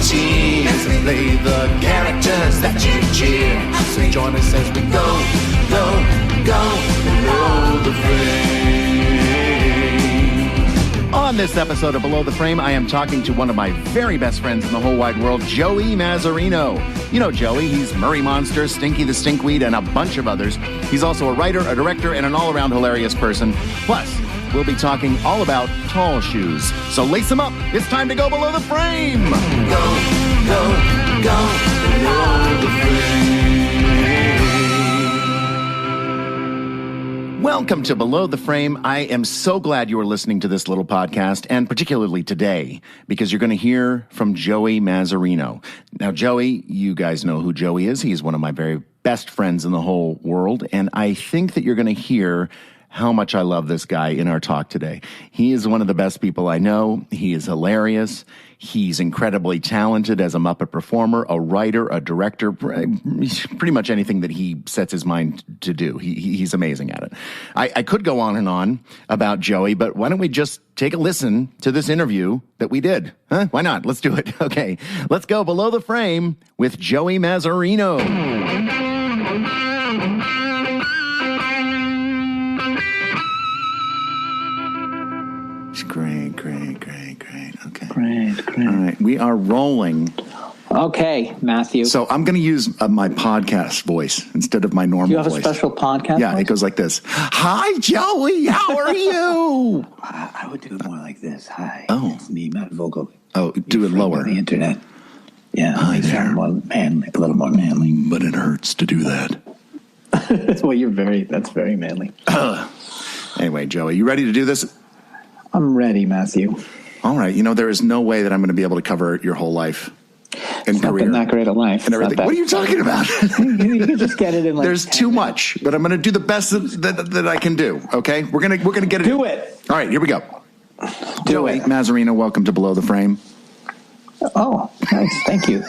tears and play the characters that you cheer. So join us as we go below the frame. On this episode of Below the Frame, I am talking to one of my very best friends in the whole wide world, Joey Mazzarino. You know Joey, he's Murray Monster, Stinky the Stinkweed, and a bunch of others. He's also a writer, a director, and an all-around hilarious person. Plus, we'll be talking all about tall shoes. So lace them up. It's time to go below the frame. Go below the frame. Welcome to Below the Frame. I am so glad you are listening to this little podcast, and particularly today, because you're going to hear from Joey Mazzarino. Now, Joey, you guys know who Joey is. He's one of my very best friends in the whole world, and I think that you're going to hear how much I love this guy in our talk today. He is one of the best people I know. He is hilarious. He's incredibly talented as a Muppet performer, a writer, a director, pretty much anything that he sets his mind to do. He's amazing at it. I could go on and on about Joey, but why don't we just take a listen to this interview that we did? Huh? Why not? Let's do it. Okay, let's go below the frame with Joey Mazzarino. Great. Okay. Great. All right, we are rolling. Okay, Matthew. So I'm going to use my podcast voice instead of my normal voice. Do you have a special podcast Yeah, voice? It goes like this. Hi, Joey. How are you? I would do it more like this. Hi, it's me, Matt Vogel. Oh, do it lower. On the internet. Yeah, Hi there. More manly, a little more manly. But it hurts to do that. Well, that's very manly. Anyway, Joey, you ready to do this? I'm ready, Matthew. All right. You know, there is no way that I'm going to be able to cover your whole life and it's career. Not been that great a life. And everything. What are you talking about? You can just get it in like There's too much, but I'm going to do the best that I can do. Okay? We're going to get it. Do it. All right, here we go. Joey Mazzarino, welcome to Below the Frame. Oh, nice. Thank you,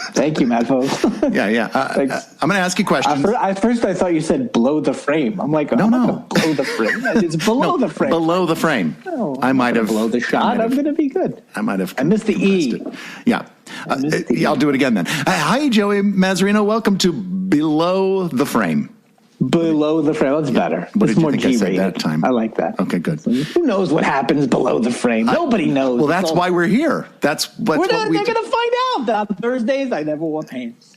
Matt Vogel. Yeah. I'm going to ask you questions. At first, I thought you said blow the frame. I'm like, no. Blow the frame. It's below the frame. Below the frame. Oh, I might have blow the shot. I'm going to be good. I might have. I missed the E. Yeah. I'll do it again then. Hi, Joey Mazzarino. Welcome to Below the Frame. Below the frame. That's better. What it's did you more think I said G-rated. that time? I like that. Okay, good. Who knows what happens below the frame? Nobody knows. Well, that's why we're here. They're going to find out that on Thursdays I never wore pants.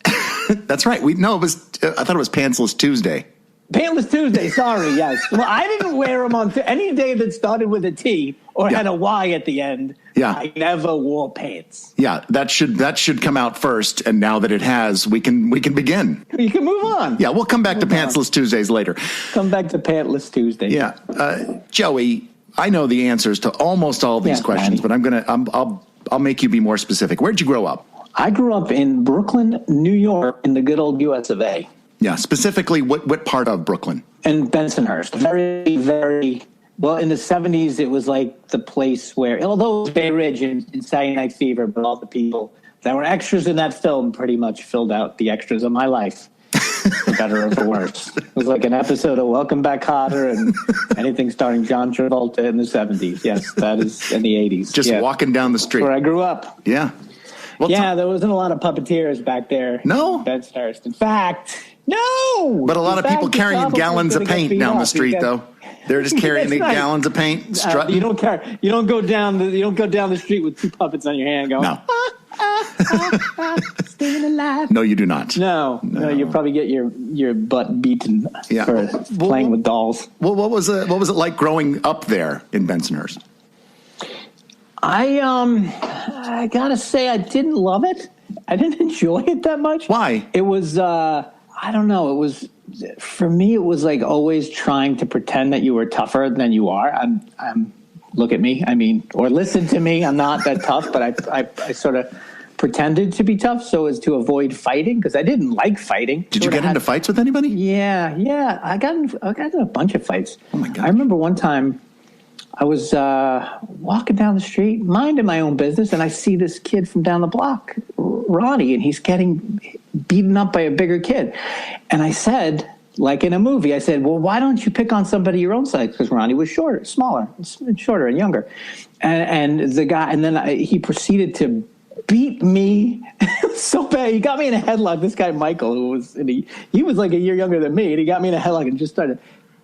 That's right. I thought it was Pantsless Tuesday. Pantless Tuesday, sorry, yes. Well, I didn't wear them on any day that started with a T or had a Y at the end. Yeah. I never wore pants. Yeah, that should come out first, and now that it has, we can begin. You can move on. Yeah, we'll come back to Pantsless Tuesdays later. Come back to Pantless Tuesday. Yeah. Joey, I know the answers to almost all these questions, Manny. but I'll make you be more specific. Where'd you grow up? I grew up in Brooklyn, New York, in the good old US of A. Yeah, specifically, what part of Brooklyn? In Bensonhurst. Very, very, well, in the 70s, it was like the place where, although it was Bay Ridge in Saturday Night Fever, but all the people that were extras in that film pretty much filled out the extras of my life, for better or for worse. It was like an episode of Welcome Back Kotter and anything starring John Travolta in the 70s. Yes, that is in the 80s. Just walking down the street. Where I grew up. Yeah. Well, there wasn't a lot of puppeteers back there. No? In Bensonhurst. In fact... No, but a lot of people carrying gallons of paint down the street, though. They're just carrying gallons of paint, strutting. You don't carry. You don't go down the street with two puppets on your hand going. No. Staying alive. No, you do not. No. You probably get your butt beaten for playing with dolls. Well, what was it like growing up there in Bensonhurst? I gotta say I didn't love it. I didn't enjoy it that much. Why? It was. I don't know. It was, for me, it was like always trying to pretend that you were tougher than you are. I'm look at me. I mean, or listen to me. I'm not that tough, but I sort of pretended to be tough so as to avoid fighting because I didn't like fighting. Did you get into fights with anybody? Yeah. I got in a bunch of fights. Oh my God. I remember one time I was walking down the street, minding my own business, and I see this kid from down the block, Ronnie, and he's getting beaten up by a bigger kid. And I said, like in a movie, I said, well, why don't you pick on somebody your own size? Because Ronnie was shorter and younger. And the guy, and then he proceeded to beat me so bad. He got me in a headlock. This guy, Michael, he was like a year younger than me, and he got me in a headlock and just started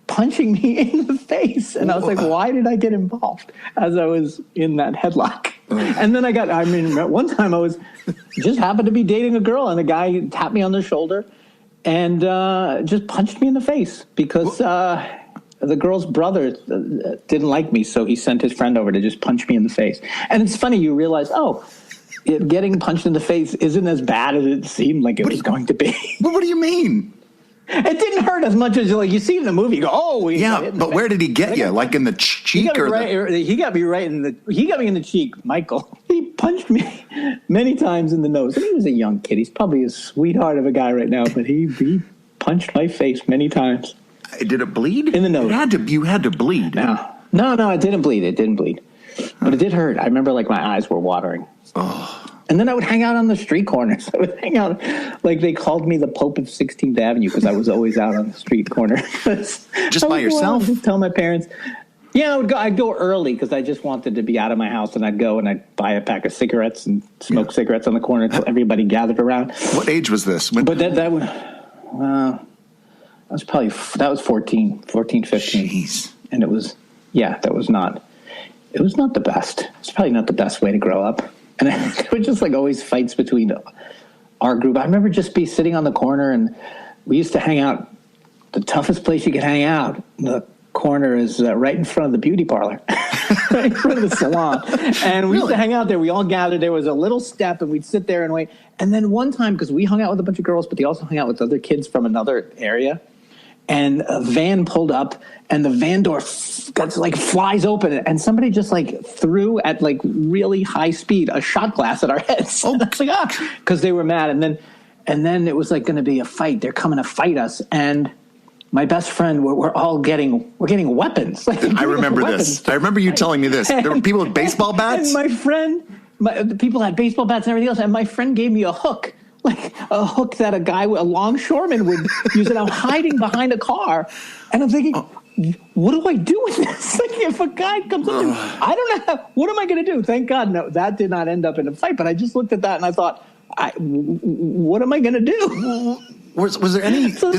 punching me in the face. And I was like, why did I get involved as I was in that headlock? And then one time I just happened to be dating a girl, and a guy tapped me on the shoulder and just punched me in the face because the girl's brother didn't like me, so he sent his friend over to just punch me in the face. And it's funny, you realize, getting punched in the face isn't as bad as it seemed like it was going to be. What do you mean? It didn't hurt as much as you see in the movie. You go, but where did he get you? Like in the cheek he got me in the cheek, Michael. He punched me many times in the nose. And he was a young kid. He's probably a sweetheart of a guy right now, but he punched my face many times. Did it bleed? In the nose. You had to bleed. No, it didn't bleed. It didn't bleed. But it did hurt. I remember my eyes were watering. Oh. And then I would hang out on the street corners. I would hang out, they called me the Pope of 16th Avenue because I was always out on the street corner. Just by yourself? Just tell my parents. Yeah, I'd go early because I just wanted to be out of my house, and I'd go and I'd buy a pack of cigarettes and smoke cigarettes on the corner until everybody gathered around. What age was this? But that was 14, 15. Jeez. And it was not the best. It's probably not the best way to grow up. And there were just always fights between our group. I remember just be sitting on the corner, and we used to hang out. The toughest place you could hang out, the corner, is right in front of the beauty parlor, right in front of the salon. And we used to hang out there. We all gathered. There was a little step, and we'd sit there and wait. And then one time, because we hung out with a bunch of girls, but they also hung out with other kids from another area, and a van pulled up, and the van door flies open, and somebody just threw at really high speed a shot glass at our heads. Oh, because they were mad, and then it was going to be a fight. They're coming to fight us, and my best friend, we're getting weapons. I remember this. I remember you telling me this. There were people with baseball bats. And the people had baseball bats and everything else, and my friend gave me a hook. A hook that a longshoreman would use, and I'm hiding behind a car, and I'm thinking, what do I do with this? If a guy comes up, I don't know, what am I going to do? Thank God, no, that did not end up in a fight, but I just looked at that and I thought, what am I going to do? Was there any... So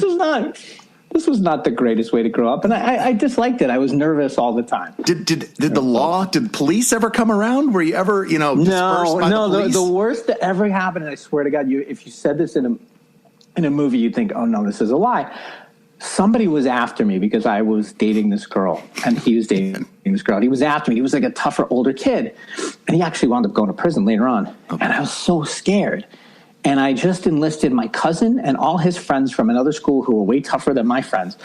this was not the greatest way to grow up, and I disliked it. I was nervous all the time. Did police ever come around? Were you ever, dispersed by the police? The worst that ever happened, and I swear to God, if you said this in a movie, you'd think, oh no, this is a lie. Somebody was after me because I was dating this girl, and he was dating this girl. And he was after me. He was a tougher, older kid, and he actually wound up going to prison later on. Okay. And I was so scared. And I just enlisted my cousin and all his friends from another school who were way tougher than my friends.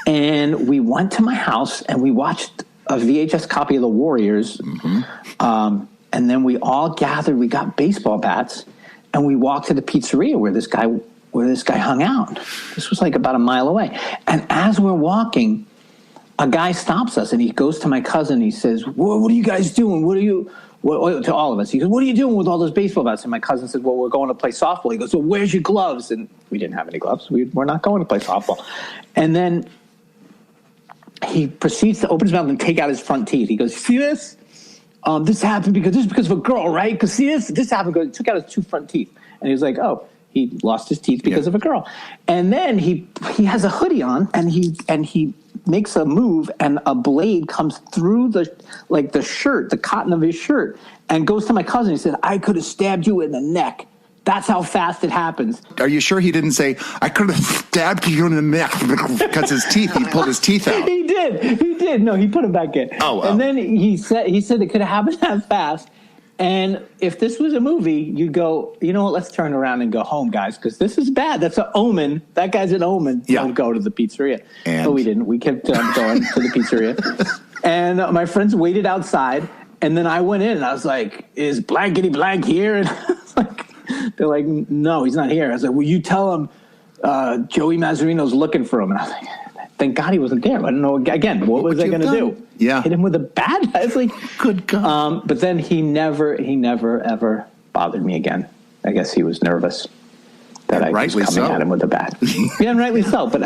And we went to my house and we watched a VHS copy of The Warriors. Mm-hmm. And then we all gathered, we got baseball bats, and we walked to the pizzeria where this guy hung out. This was about a mile away. And as we're walking, a guy stops us and he goes to my cousin. He says, what are you guys doing? To all of us. He goes, what are you doing with all those baseball bats? And my cousin said, well, we're going to play softball. He goes, well, where's your gloves? And we didn't have any gloves. We're not going to play softball. And then he proceeds to open his mouth and take out his front teeth. He goes, see this? This happened because of a girl, right? Because see this happened because he took out his two front teeth. And he was like, oh, he lost his teeth because of a girl. And then he has a hoodie on, and he makes a move, and a blade comes through the shirt, the cotton of his shirt, and goes to my cousin. He said, I could have stabbed you in the neck. That's how fast it happens. Are you sure he didn't say, I could have stabbed you in the neck because he pulled his teeth out? He did. No, he put them back in. Oh, wow. And then he said it could have happened that fast. And if this was a movie, you'd go, you know what, let's turn around and go home, guys, because this is bad. That's an omen. That guy's an omen. Yeah. Don't go to the pizzeria. And? But we didn't. We kept going to the pizzeria. And my friends waited outside, and then I went in, and I was like, is blankety blank here? And they're like, no, he's not here. I was like, will you tell him Joey Mazzarino's looking for him? And I was like, thank God he wasn't there. I don't know. Again, what was I going to do? Yeah. Hit him with a bat? I was like, good God. But then he never ever bothered me again. I guess he was nervous that I was coming at him with a bat. Yeah, and rightly so. But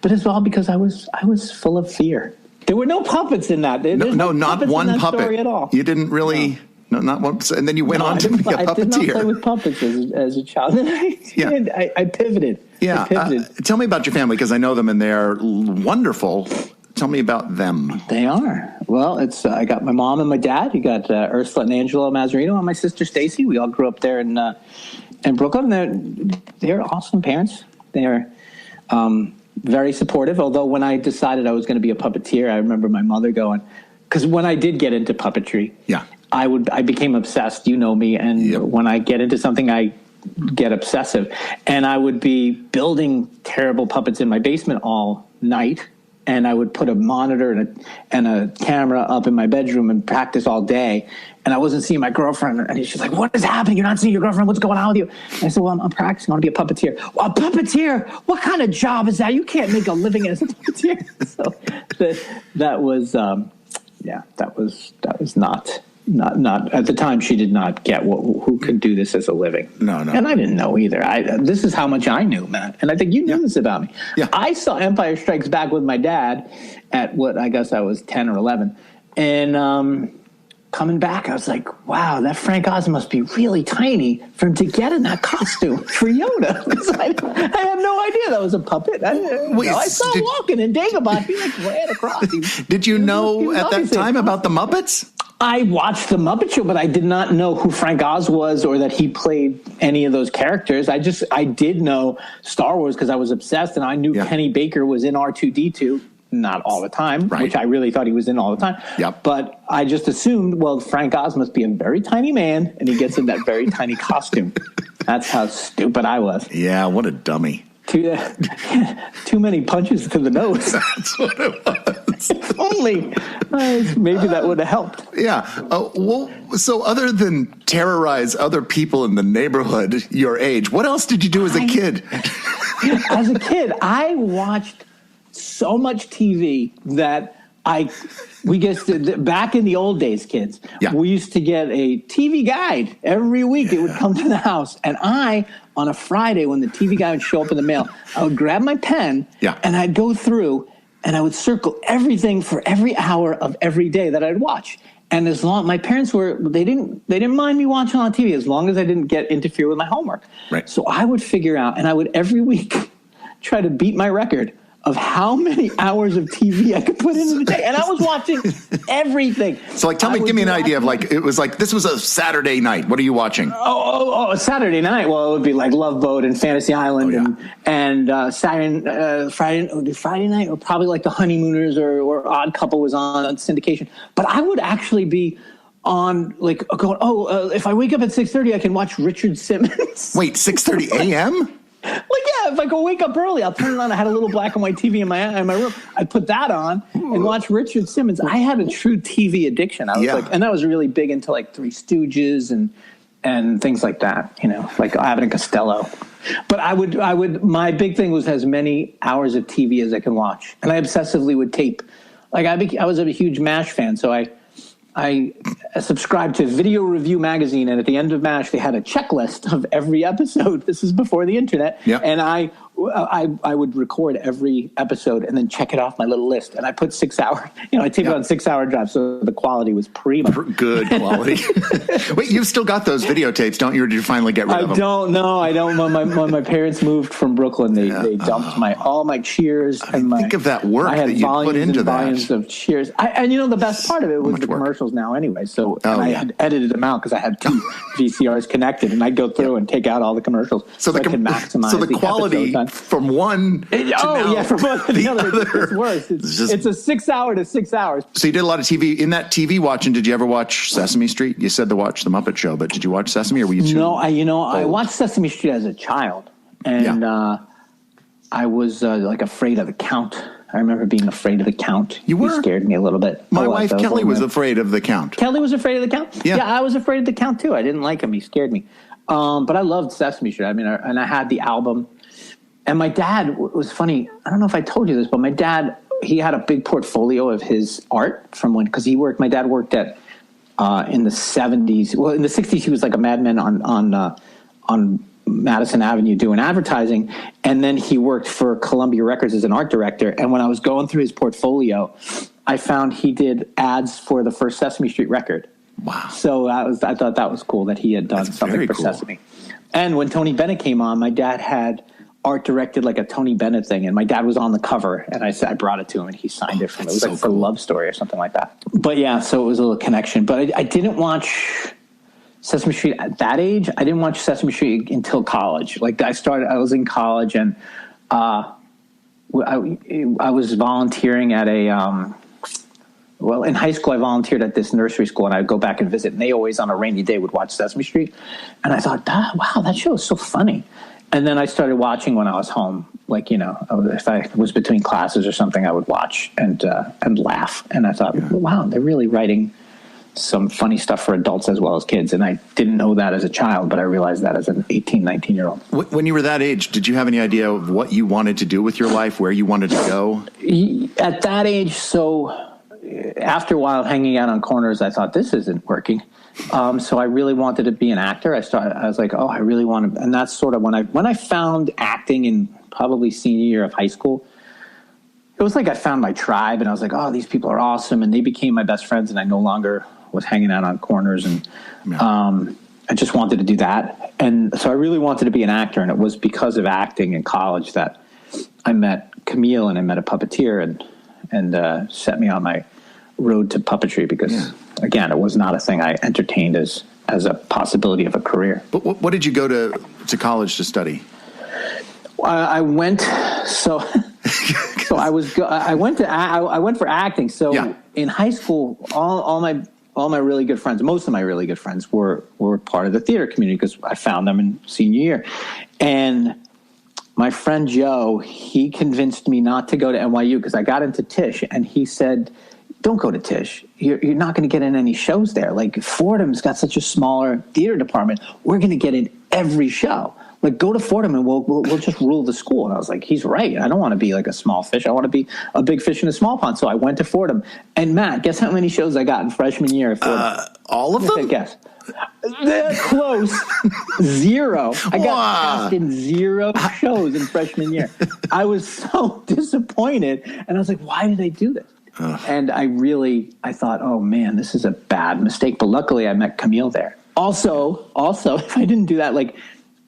but it's all because I was full of fear. There were no puppets in that. No, not one puppet story at all. You didn't really. No, not one. And then you went on to be a puppeteer. I did not play with puppets as a child. I pivoted. Yeah. Tell me about your family, because I know them and they're wonderful. Tell me about them. They are. Well, I got my mom and my dad. You got Ursula and Angela Mazzarino, and my sister Stacy. We all grew up there in Brooklyn. They're awesome parents. They're very supportive. Although when I decided I was going to be a puppeteer, I remember my mother going, because when I did get into puppetry, I became obsessed. You know me, and when I get into something, I get obsessive, and I would be building terrible puppets in my basement all night. And I would put a monitor and a camera up in my bedroom and practice all day. And I wasn't seeing my girlfriend. And she's like, what is happening? You're not seeing your girlfriend. What's going on with you? And I said, well, I'm practicing. I want to be a puppeteer. Well, a puppeteer? What kind of job is that? You can't make a living as a puppeteer. So that was not at the time. She did not get who could do this as a living. No. And I didn't know either. This is how much I knew, Matt. And I think you knew this about me. Yeah. I saw Empire Strikes Back with my dad at what I guess I was 10 or 11. And coming back, I was like, wow, that Frank Oz must be really tiny for him to get in that costume for Yoda. I had no idea that was a puppet. I saw him walking in Dagobah. He ran across. Did you know at that time about the Muppets? I watched the Muppet Show, but I did not know who Frank Oz was or that he played any of those characters. I did know Star Wars because I was obsessed, and I knew Kenny Baker was in R2-D2, not all the time, which I really thought he was in all the time. Yep. But I just assumed, well, Frank Oz must be a very tiny man, and he gets in that very tiny costume. That's how stupid I was. Yeah, what a dummy. Too many punches to the nose. That's what it was. If only. Maybe that would have helped. Yeah. Well, so other than terrorize other people in the neighborhood your age, what else did you do as a kid? As a kid, I watched so much TV that back in the old days, kids, we used to get a TV guide every week. It would come to the house, and on a Friday when the TV guide would show up in the mail, I would grab my pen and I'd go through and I would circle everything for every hour of every day that I'd watch. And as long my parents they didn't mind me watching on TV as long as I didn't interfere with my homework. Right. So I would figure out, and I would every week try to beat my record of how many hours of TV I could put in a day. And I was watching everything. So, give me an idea of, it was this was a Saturday night. What are you watching? Oh, Saturday night. Well, it would be like Love Boat and Fantasy Island and Friday night, or probably like The Honeymooners or Odd Couple was on syndication. But I would actually be on going, if I wake up at 6:30, I can watch Richard Simmons. Wait, 6:30 a.m.? If I go wake up early, I'll turn it on. I had a little black and white TV in my room. I'd put that on and watch Richard Simmons. I had a true TV addiction. I was and I was really big into Three Stooges and things like that, like Abbott and Costello. But I would, my big thing was as many hours of TV as I can watch. And I obsessively would tape. I was a huge MASH fan, so I subscribed to Video Review magazine, and at the end of MASH, they had a checklist of every episode. This is before the internet, and I would record every episode and then check it off my little list. And I put 6 hour, I tape it on 6 hour drive, so the quality was prima. Good quality. Wait, you've still got those videotapes, don't you? Or did you finally get rid of them? I don't know. I don't. When my parents moved from Brooklyn, they dumped all my Cheers and think of that work that you put into that. Volumes of Cheers. And the best part of it was the commercials now anyway. So I had edited them out because I had 2 VCRs connected, and I'd go through and take out all the commercials so I could maximize the quality from one to now, from one to the other. It's worse. It's a 6 hour to 6 hours. So you did a lot of TV. In that TV watching, did you ever watch Sesame Street? You said to watch the Muppet Show, but did you watch Sesame, or were you too? No, I watched Sesame Street as a child, and I was afraid of the Count. I remember being afraid of the Count. You were? He scared me a little bit. My wife Kelly was afraid of the Count. Kelly was afraid of the Count? Yeah, I was afraid of the Count too. I didn't like him. He scared me. But I loved Sesame Street. And I had the album. And my dad was funny. I don't know if I told you this, but my dad, he had a big portfolio of his art from because my dad worked at, in the 70s. Well, in the 60s, he was like a madman on Madison Avenue doing advertising. And then he worked for Columbia Records as an art director. And when I was going through his portfolio, I found he did ads for the first Sesame Street record. Wow. So I thought that was cool that he had done something for Sesame. And when Tony Bennett came on, my dad had art directed like a Tony Bennett thing, and my dad was on the cover, and I brought it to him, and he signed it for me. It was like for a love story or something like that. But yeah, so it was a little connection. But I didn't watch Sesame Street at that age. I didn't watch Sesame Street until college. Like I was in college, and I was volunteering at a well, in high school, I volunteered at this nursery school, and I'd go back and visit, and they always, on a rainy day, would watch Sesame Street. And I thought, wow, that show is so funny. And then I started watching when I was home. Like, if I was between classes or something, I would watch and laugh. And I thought, wow, they're really writing some funny stuff for adults as well as kids. And I didn't know that as a child, but I realized that as an 18, 19-year-old. When you were that age, did you have any idea of what you wanted to do with your life, where you wanted to go? At that age, so after a while hanging out on corners, I thought, this isn't working. So I really wanted to be an actor. I was like, I really want to. And that's sort of when I found acting in probably senior year of high school. It was like I found my tribe, and I was like, these people are awesome. And they became my best friends, and I no longer was hanging out on corners. And I just wanted to do that. And so I really wanted to be an actor. And it was because of acting in college that I met Camille, and I met a puppeteer, and set me on my road to puppetry, because again, it was not a thing I entertained as a possibility of a career. But what did you go to college to study? I went I went for acting. So in high school, all my really good friends, most of my really good friends were part of the theater community, because I found them in senior year. And my friend Joe, he convinced me not to go to NYU because I got into Tisch, and he said, don't go to Tisch. You're not going to get in any shows there. Like, Fordham's got such a smaller theater department. We're going to get in every show. Like, go to Fordham and we'll just rule the school. And I was like, he's right. I don't want to be like a small fish. I want to be a big fish in a small pond. So I went to Fordham. And Matt, guess how many shows I got in freshman year at Fordham? All of them? Guess. They're close. 0. I got cast in 0 shows in freshman year. I was so disappointed. And I was like, why did they do this? And I thought, oh man, this is a bad mistake. But luckily I met Camille there. Also, if I didn't do that, like,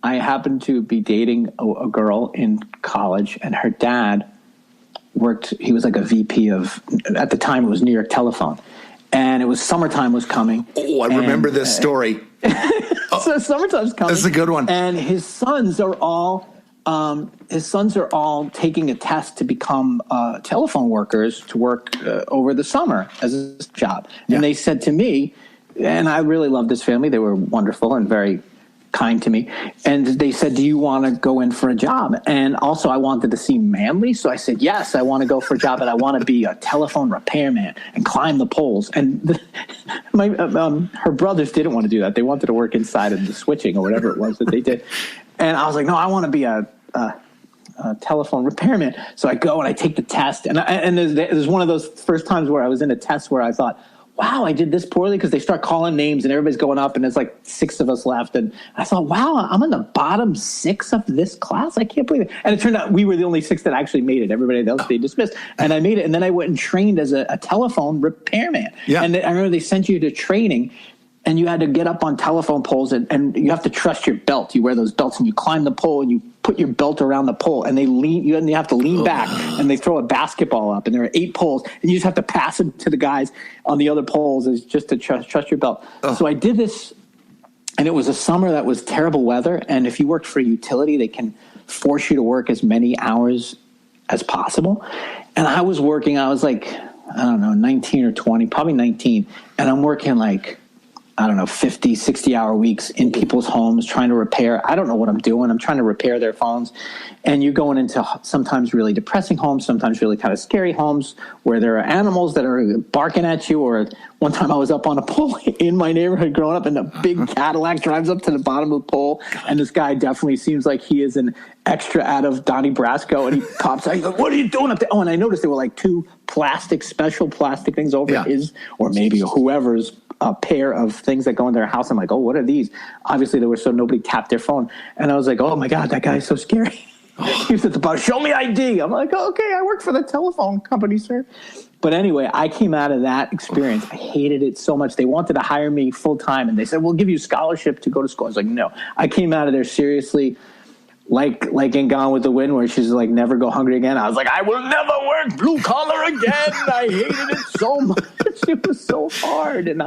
I happened to be dating a girl in college, and her dad he was like a VP at the time it was New York Telephone. And it was summertime was coming. Oh, I remember this story. So summertime's coming. That's a good one. And his sons are all taking a test to become telephone workers to work over the summer as a job. Yeah. And they said to me, and I really loved this family. They were wonderful and very kind to me. And they said, do you want to go in for a job? And also I wanted to seem manly. So I said, yes, I want to go for a job, and I want to be a telephone repairman and climb the poles. And her brothers didn't want to do that. They wanted to work inside of the switching or whatever it was that they did. And I was like, no, I want to be a telephone repairman. So I go and I take the test. And there's one of those first times where I was in a test where I thought, wow, I did this poorly, because they start calling names and everybody's going up, and there's like 6 of us left. And I thought, wow, I'm in the bottom 6 of this class. I can't believe it. And it turned out we were the only 6 that actually made it. Everybody else they dismissed. And I made it. And then I went and trained as a telephone repairman. Yeah. And I remember they sent you to training, and you had to get up on telephone poles, and you have to trust your belt. You wear those belts, and you climb the pole, and you put your belt around the pole, and you have to lean back, and they throw a basketball up, and there are 8 poles, and you just have to pass them to the guys on the other poles, is just to trust your belt. So I did this, and it was a summer that was terrible weather, and if you worked for a utility, they can force you to work as many hours as possible. And I was working, I was like, I don't know, 19 or 20, probably 19, and I'm working like, I don't know, 50, 60-hour weeks in people's homes trying to repair. I don't know what I'm doing. I'm trying to repair their phones. And you're going into sometimes really depressing homes, sometimes really kind of scary homes where there are animals that are barking at you. Or one time I was up on a pole in my neighborhood growing up, and a big Cadillac drives up to the bottom of the pole. And this guy definitely seems like he is an extra out of Donnie Brasco. And he pops out. He's like, what are you doing up there? Oh, and I noticed there were like 2 special plastic things over his, or maybe whoever's, a pair of things that go in their house. I'm like, oh, what are these? Obviously, they were so nobody tapped their phone. And I was like, oh, my God, that guy is so scary. He was at the bar, show me ID. I'm like, oh, okay, I work for the telephone company, sir. But anyway, I came out of that experience. I hated it so much. They wanted to hire me full time, and they said, "We'll give you a scholarship to go to school." I was like, "No." I came out of there seriously, like in Gone with the Wind, where she's like, "Never go hungry again." I was like, "I will never work blue collar again." I hated it so much. It was so hard, and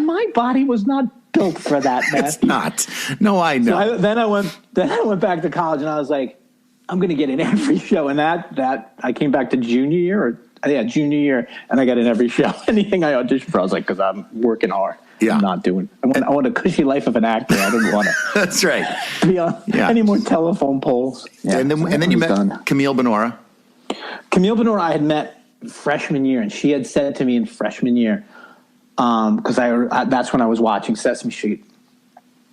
my body was not built for that. It's not. No, I know. So then I went back to college, and I was like, I'm going to get in every show. And that I came back to junior year, and I got in every show. Anything I auditioned for, I was like, because I'm working hard. Yeah. I'm not doing. I want a cushy life of an actor. I didn't want to. That's right. Be on any more telephone poles. Yeah, and then you met Camille Benora. Camille Benora, I had met freshman year, and she had said to me in freshman year, because that's when I was watching Sesame Street.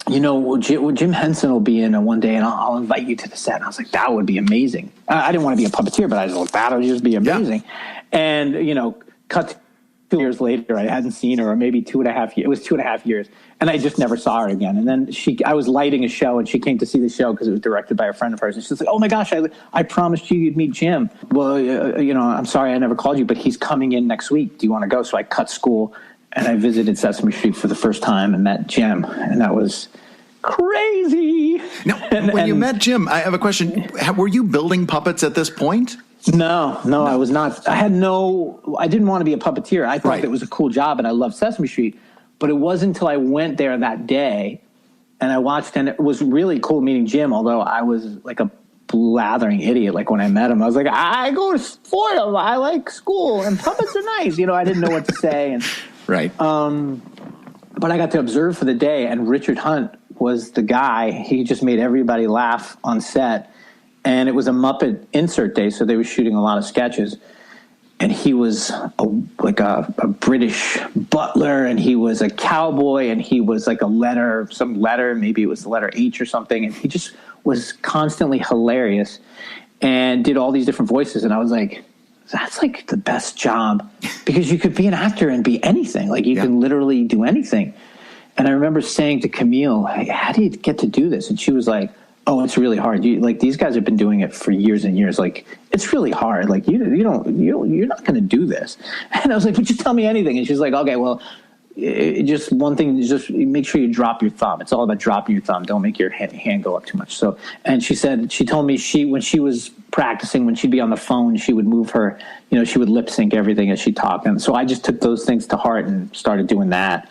You know, Jim Henson will be in one day, and I'll invite you to the set. And I was like, that would be amazing. I didn't want to be a puppeteer, but I was like, that would just be amazing. Yeah. And, you know, cut 2 years later, I hadn't seen her, or maybe 2.5 years. It was 2.5 years. And I just never saw her again. And then I was lighting a show, and she came to see the show because it was directed by a friend of hers. And she's like, "Oh, my gosh, I promised you'd meet Jim. Well, you know, I'm sorry I never called you, but he's coming in next week. Do you want to go?" So I cut school, and I visited Sesame Street for the first time and met Jim. And that was crazy. Now, when you met Jim, I have a question. Were you building puppets at this point? No, I was not. I didn't want to be a puppeteer. I thought it was a cool job, and I loved Sesame Street. But it wasn't until I went there that day and I watched, and it was really cool meeting Jim, although I was like a blathering idiot. Like when I met him, I was like, I go to Florida. I like school, and puppets are nice. You know, I didn't know what to say. And right. But I got to observe for the day, and Richard Hunt was the guy. He just made everybody laugh on set. And it was a Muppet insert day, so they were shooting a lot of sketches. And he was like a British butler, and he was a cowboy, and he was like some letter, maybe it was the letter H or something. And he just was constantly hilarious and did all these different voices. And I was like, that's like the best job, because you could be an actor and be anything. Like you can literally do anything. And I remember saying to Camille, "Hey, how do you get to do this?" And she was like, "Oh, it's really hard. Like these guys have been doing it for years and years. Like it's really hard. Like you're not going to do this." And I was like, "But just tell me anything." And she's like, "Okay, well, just one thing. Just make sure you drop your thumb. It's all about dropping your thumb. Don't make your hand go up too much." So, and she told me when she was practicing, when she'd be on the phone, she would move her. You know, she would lip sync everything as she talked. And so I just took those things to heart and started doing that.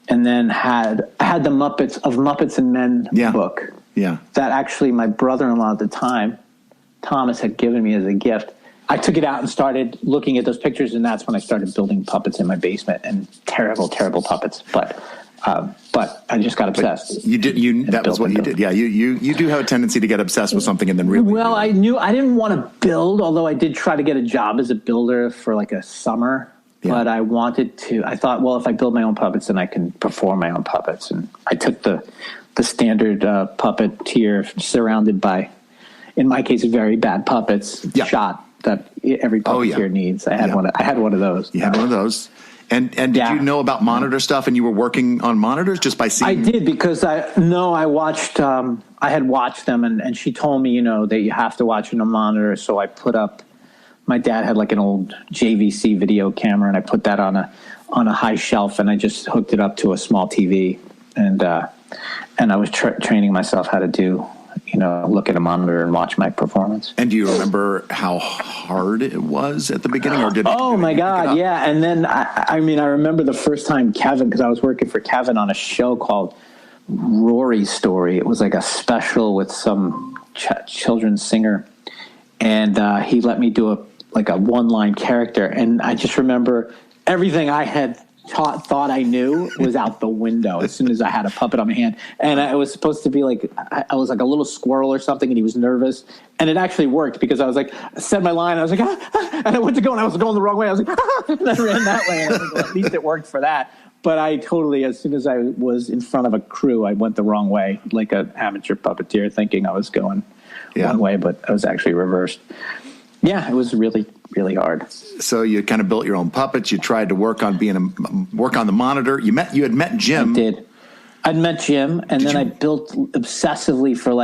And then I had the Muppets and Men book. Yeah. That actually my brother-in-law at the time, Thomas, had given me as a gift. I took it out and started looking at those pictures, and that's when I started building puppets in my basement, and terrible, terrible puppets. But I just got obsessed. That was what you did. Yeah, you do have a tendency to get obsessed with something and then really. Well, I knew I didn't want to build, although I did try to get a job as a builder for like a summer. Yeah. But I wanted to. I thought, well, if I build my own puppets, then I can perform my own puppets. And I took the standard puppeteer surrounded by, in my case, very bad puppets shot that every puppeteer needs. I had one. I had one of those. You had one of those. And did you know about monitor stuff, and you were working on monitors just by seeing? I did, because I watched. I had watched them, and she told me, that you have to watch on a monitor. So I put up. My dad had like an old JVC video camera, and I put that on a high shelf, and I just hooked it up to a small TV, and I was training myself how to do, look at a monitor and watch my performance. And do you remember how hard it was at the beginning, or did? Oh my God, yeah. And then I remember the first time Kevin, because I was working for Kevin on a show called Rory's Story. It was like a special with some children's singer, and he let me do a one-line character, and I just remember everything I had thought I knew was out the window as soon as I had a puppet on my hand. And I was supposed to be I was like a little squirrel or something, and he was nervous, and it actually worked, because I was like, I said my line, I was like, and I went to go, and I was going the wrong way. I was like, and I ran that way, and I was like, well, at least it worked for that. But I totally, as soon as I was in front of a crew, I went the wrong way, like an amateur puppeteer, thinking I was going one way, but I was actually reversed. Yeah, it was really, really hard. So you kind of built your own puppets. You tried to work on work on the monitor. You had met Jim. I did. I'd met Jim, and then I built obsessively for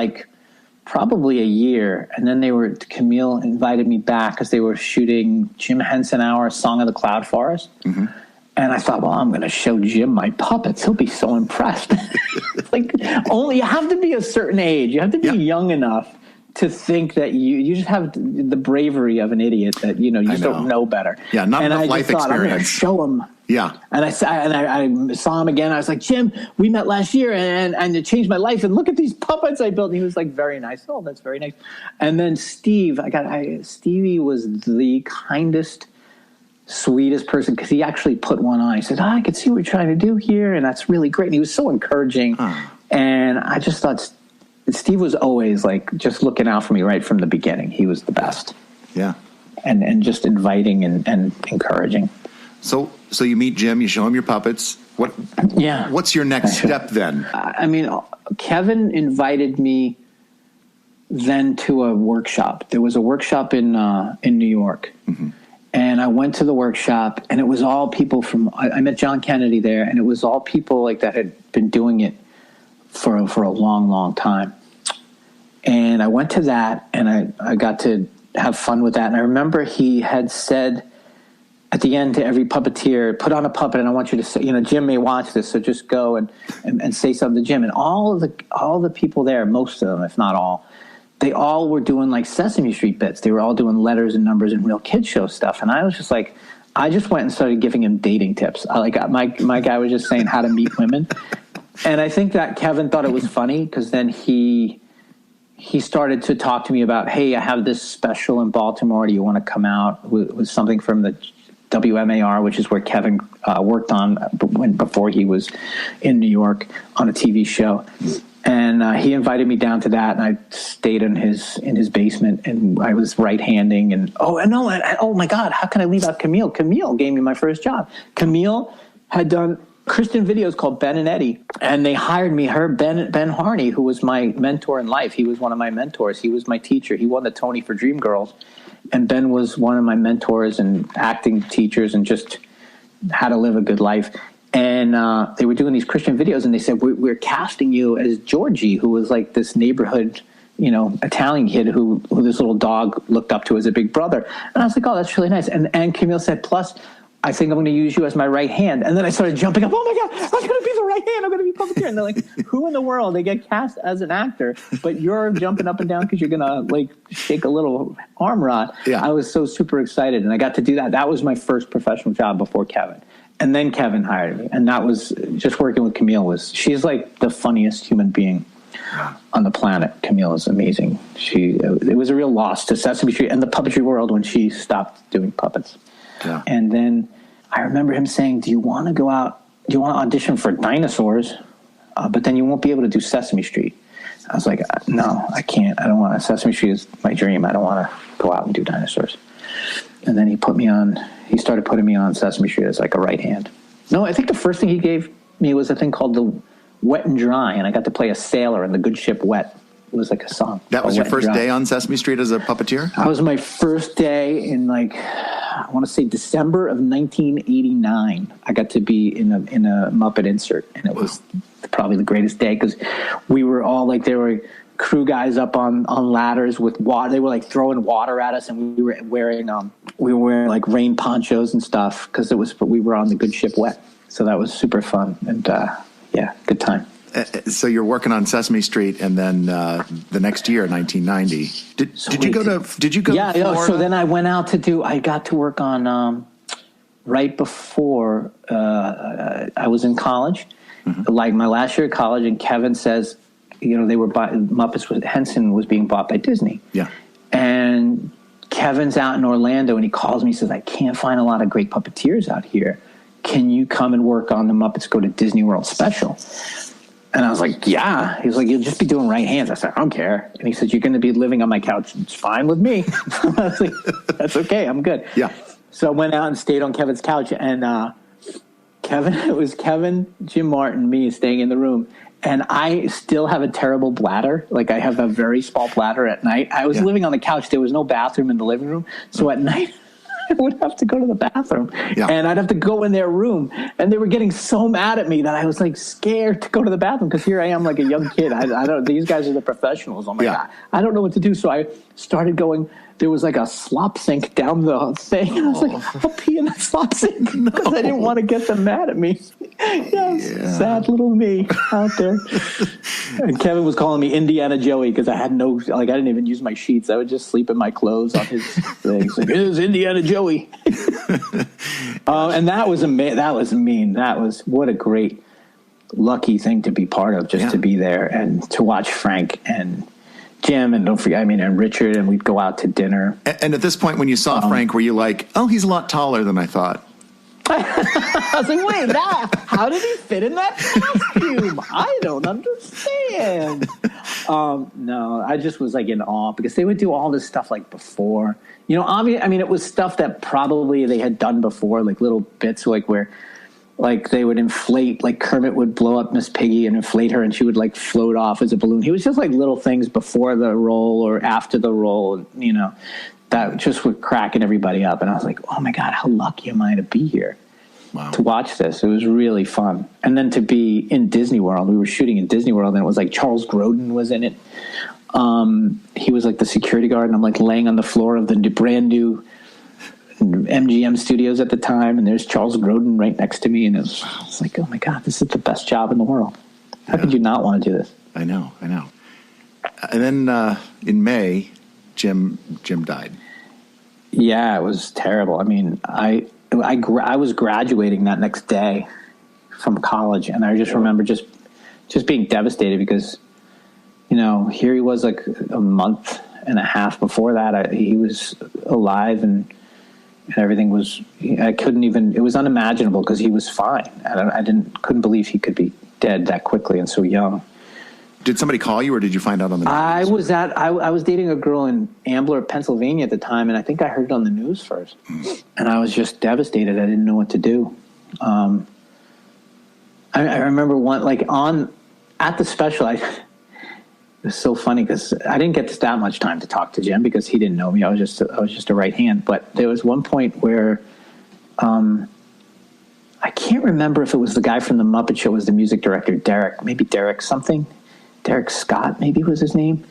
probably a year. And then Camille invited me back because they were shooting Jim Henson Hour, Song of the Cloud Forest. Mm-hmm. And I thought, well, I'm going to show Jim my puppets. He'll be so impressed. Like, only you have to be a certain age. You have to be young enough to think that you just have the bravery of an idiot that, you just don't know better. Yeah, not enough life experience. I'm going to show him. Yeah. And I saw him again. I was like, Jim, we met last year and it changed my life. And look at these puppets I built. And he was like, very nice. Oh, that's very nice. And then Steve, Stevie was the kindest, sweetest person because he actually put one on. He said, I can see what you're trying to do here. And that's really great. And he was so encouraging. And I just thought Steve was always like just looking out for me right from the beginning. He was the best. Yeah. And just inviting and encouraging. So you meet Jim, you show him your puppets. What's your next step then? I mean, Kevin invited me then to a workshop. There was a workshop in New York. Mm-hmm. And I went to the workshop, and it was all people I met John Kennedy there, and it was all people like that had been doing it for a long, long time. And I went to that, and I got to have fun with that. And I remember he had said at the end to every puppeteer, put on a puppet, and I want you to say, Jim may watch this, so just go and say something to Jim. And all the people there, most of them, if not all, they all were doing like Sesame Street bits. They were all doing letters and numbers and real kid show stuff. And I was just like, I just went and started giving him dating tips. My guy was just saying how to meet women. And I think that Kevin thought it was funny because then he started to talk to me about, hey, I have this special in Baltimore. Do you want to come out with something from the WMAR, which is where Kevin worked on before he was in New York on a TV show. And he invited me down to that, and I stayed in his basement, and I was right-handing. And oh my God, how can I leave out Camille? Camille gave me my first job. Camille had done Christian videos called Ben and Eddie, and they hired me. Ben Harney, who was my mentor in life, he was one of my mentors. He was my teacher. He won the Tony for Dreamgirls, and Ben was one of my mentors and acting teachers, and just how to live a good life. And they were doing these Christian videos, and they said, we're casting you as Georgie, who was like this neighborhood, Italian kid who this little dog looked up to as a big brother. And I was like, oh, that's really nice. And Camille said, plus, I think I'm going to use you as my right hand. And then I started jumping up. Oh, my God, I'm going to be the right hand. I'm going to be puppeteer. And they're like, who in the world? They get cast as an actor, but you're jumping up and down because you're going to, like, shake a little arm rod. Yeah. I was so super excited, and I got to do that. That was my first professional job before Kevin. And then Kevin hired me, and that was just working with Camille. She's like the funniest human being on the planet. Camille is amazing. It was a real loss to Sesame Street and the puppetry world when she stopped doing puppets. Yeah. And then I remember him saying, do you want to go out? Do you want to audition for dinosaurs? But then you won't be able to do Sesame Street. I was like, no, I can't. I don't want to. Sesame Street is my dream. I don't want to go out and do dinosaurs. And then he started putting me on Sesame Street as like a right hand. No, I think the first thing he gave me was a thing called the Wet and Dry, and I got to play a sailor in The Good Ship Wet. It was like a song. That was your first day on Sesame Street as a puppeteer? That was my first day in I want to say December of 1989. I got to be in a Muppet insert, and it was probably the greatest day because we were all like, there were crew guys up on ladders with water. They were like throwing water at us, and we were wearing like rain ponchos and stuff because we were on The Good Ship Wet. So that was super fun, and good time. So you're working on Sesame Street, and then the next year, 1990. Did you go to? Yeah. So then I went out I got to work on right before I was in college, like my last year of college. And Kevin says, they were Henson was being bought by Disney. Yeah. And Kevin's out in Orlando, and he calls me. He says, I can't find a lot of great puppeteers out here. Can you come and work on the Muppets Go to Disney World special? And I was like, yeah. He was like, you'll just be doing right hands. I said, I don't care. And he said, you're going to be living on my couch. It's fine with me. I was like, that's okay. I'm good. Yeah. So I went out and stayed on Kevin's couch. And it was Kevin, Jim Martin, me staying in the room. And I still have a terrible bladder. Like, I have a very small bladder at night. I was living on the couch. There was no bathroom in the living room. So at night, I would have to go to the bathroom, and I'd have to go in their room, and they were getting so mad at me that I was like scared to go to the bathroom because here I am like a young kid. I don't. These guys are the professionals. I'm like, I don't know what to do. So I started going. There was like a slop sink down the thing, and I was like, I'll pee in that slop sink because I didn't want to get them mad at me. Sad little me out there. And Kevin was calling me Indiana Joey because I had I didn't even use my sheets. I would just sleep in my clothes on his thing. He's like, it is Indiana Joey. And that was amazing. That was mean. That was what a great, lucky thing to be part of, just to be there and to watch Frank and Jim and don't forget, and Richard, and we'd go out to dinner. And at this point, when you saw Frank, were you like, oh, he's a lot taller than I thought? I was like, wait, how did he fit in that costume? I don't understand. No, I just was like in awe because they would do all this stuff like before. It was stuff that probably they had done before, like little bits like where like they would inflate, like Kermit would blow up Miss Piggy and inflate her and she would like float off as a balloon. He was just like little things before the role or after the role, that just were cracking everybody up. And I was like, oh my God, how lucky am I to be here to watch this? It was really fun. And then to be in Disney World, we were shooting in Disney World and it was like Charles Grodin was in it. He was like the security guard and I'm like laying on the floor of the brand new MGM studios at the time. And there's Charles Grodin right next to me. And I was like, oh my God, this is the best job in the world. How could you not want to do this? I know. And then in May, Jim died. Yeah, it was terrible. I was graduating that next day from college, and I just remember just being devastated because, here he was like a month and a half before that. He was alive, and everything was. I couldn't even. It was unimaginable because he was fine. I couldn't believe he could be dead that quickly and so young. Did somebody call you, or did you find out on the news? I was dating a girl in Ambler, Pennsylvania at the time, and I think I heard it on the news first. And I was just devastated. I didn't know what to do. I remember at the special, it was so funny because I didn't get that much time to talk to Jim because he didn't know me. I was just a right hand. But there was one point where I can't remember if it was the guy from the Muppet Show was the music director, Derek Scott, maybe was his name.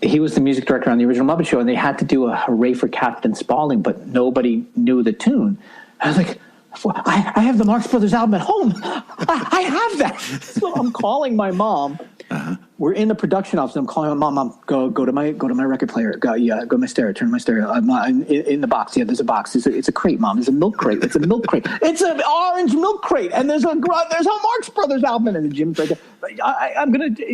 He was the music director on the original Muppet Show, and they had to do a Hooray for Captain Spaulding, but nobody knew the tune. I was like, I have the Marx Brothers album at home. I have that. So I'm calling my mom. Uh-huh. We're in the production office. I'm calling my mom. Go to my record player. Go to my stereo. Turn my stereo. In the box. Yeah, there's a box. It's a crate, Mom. There's a milk crate. It's a milk crate. It's an orange milk crate. And there's a Marx Brothers album. And the Jim's right there.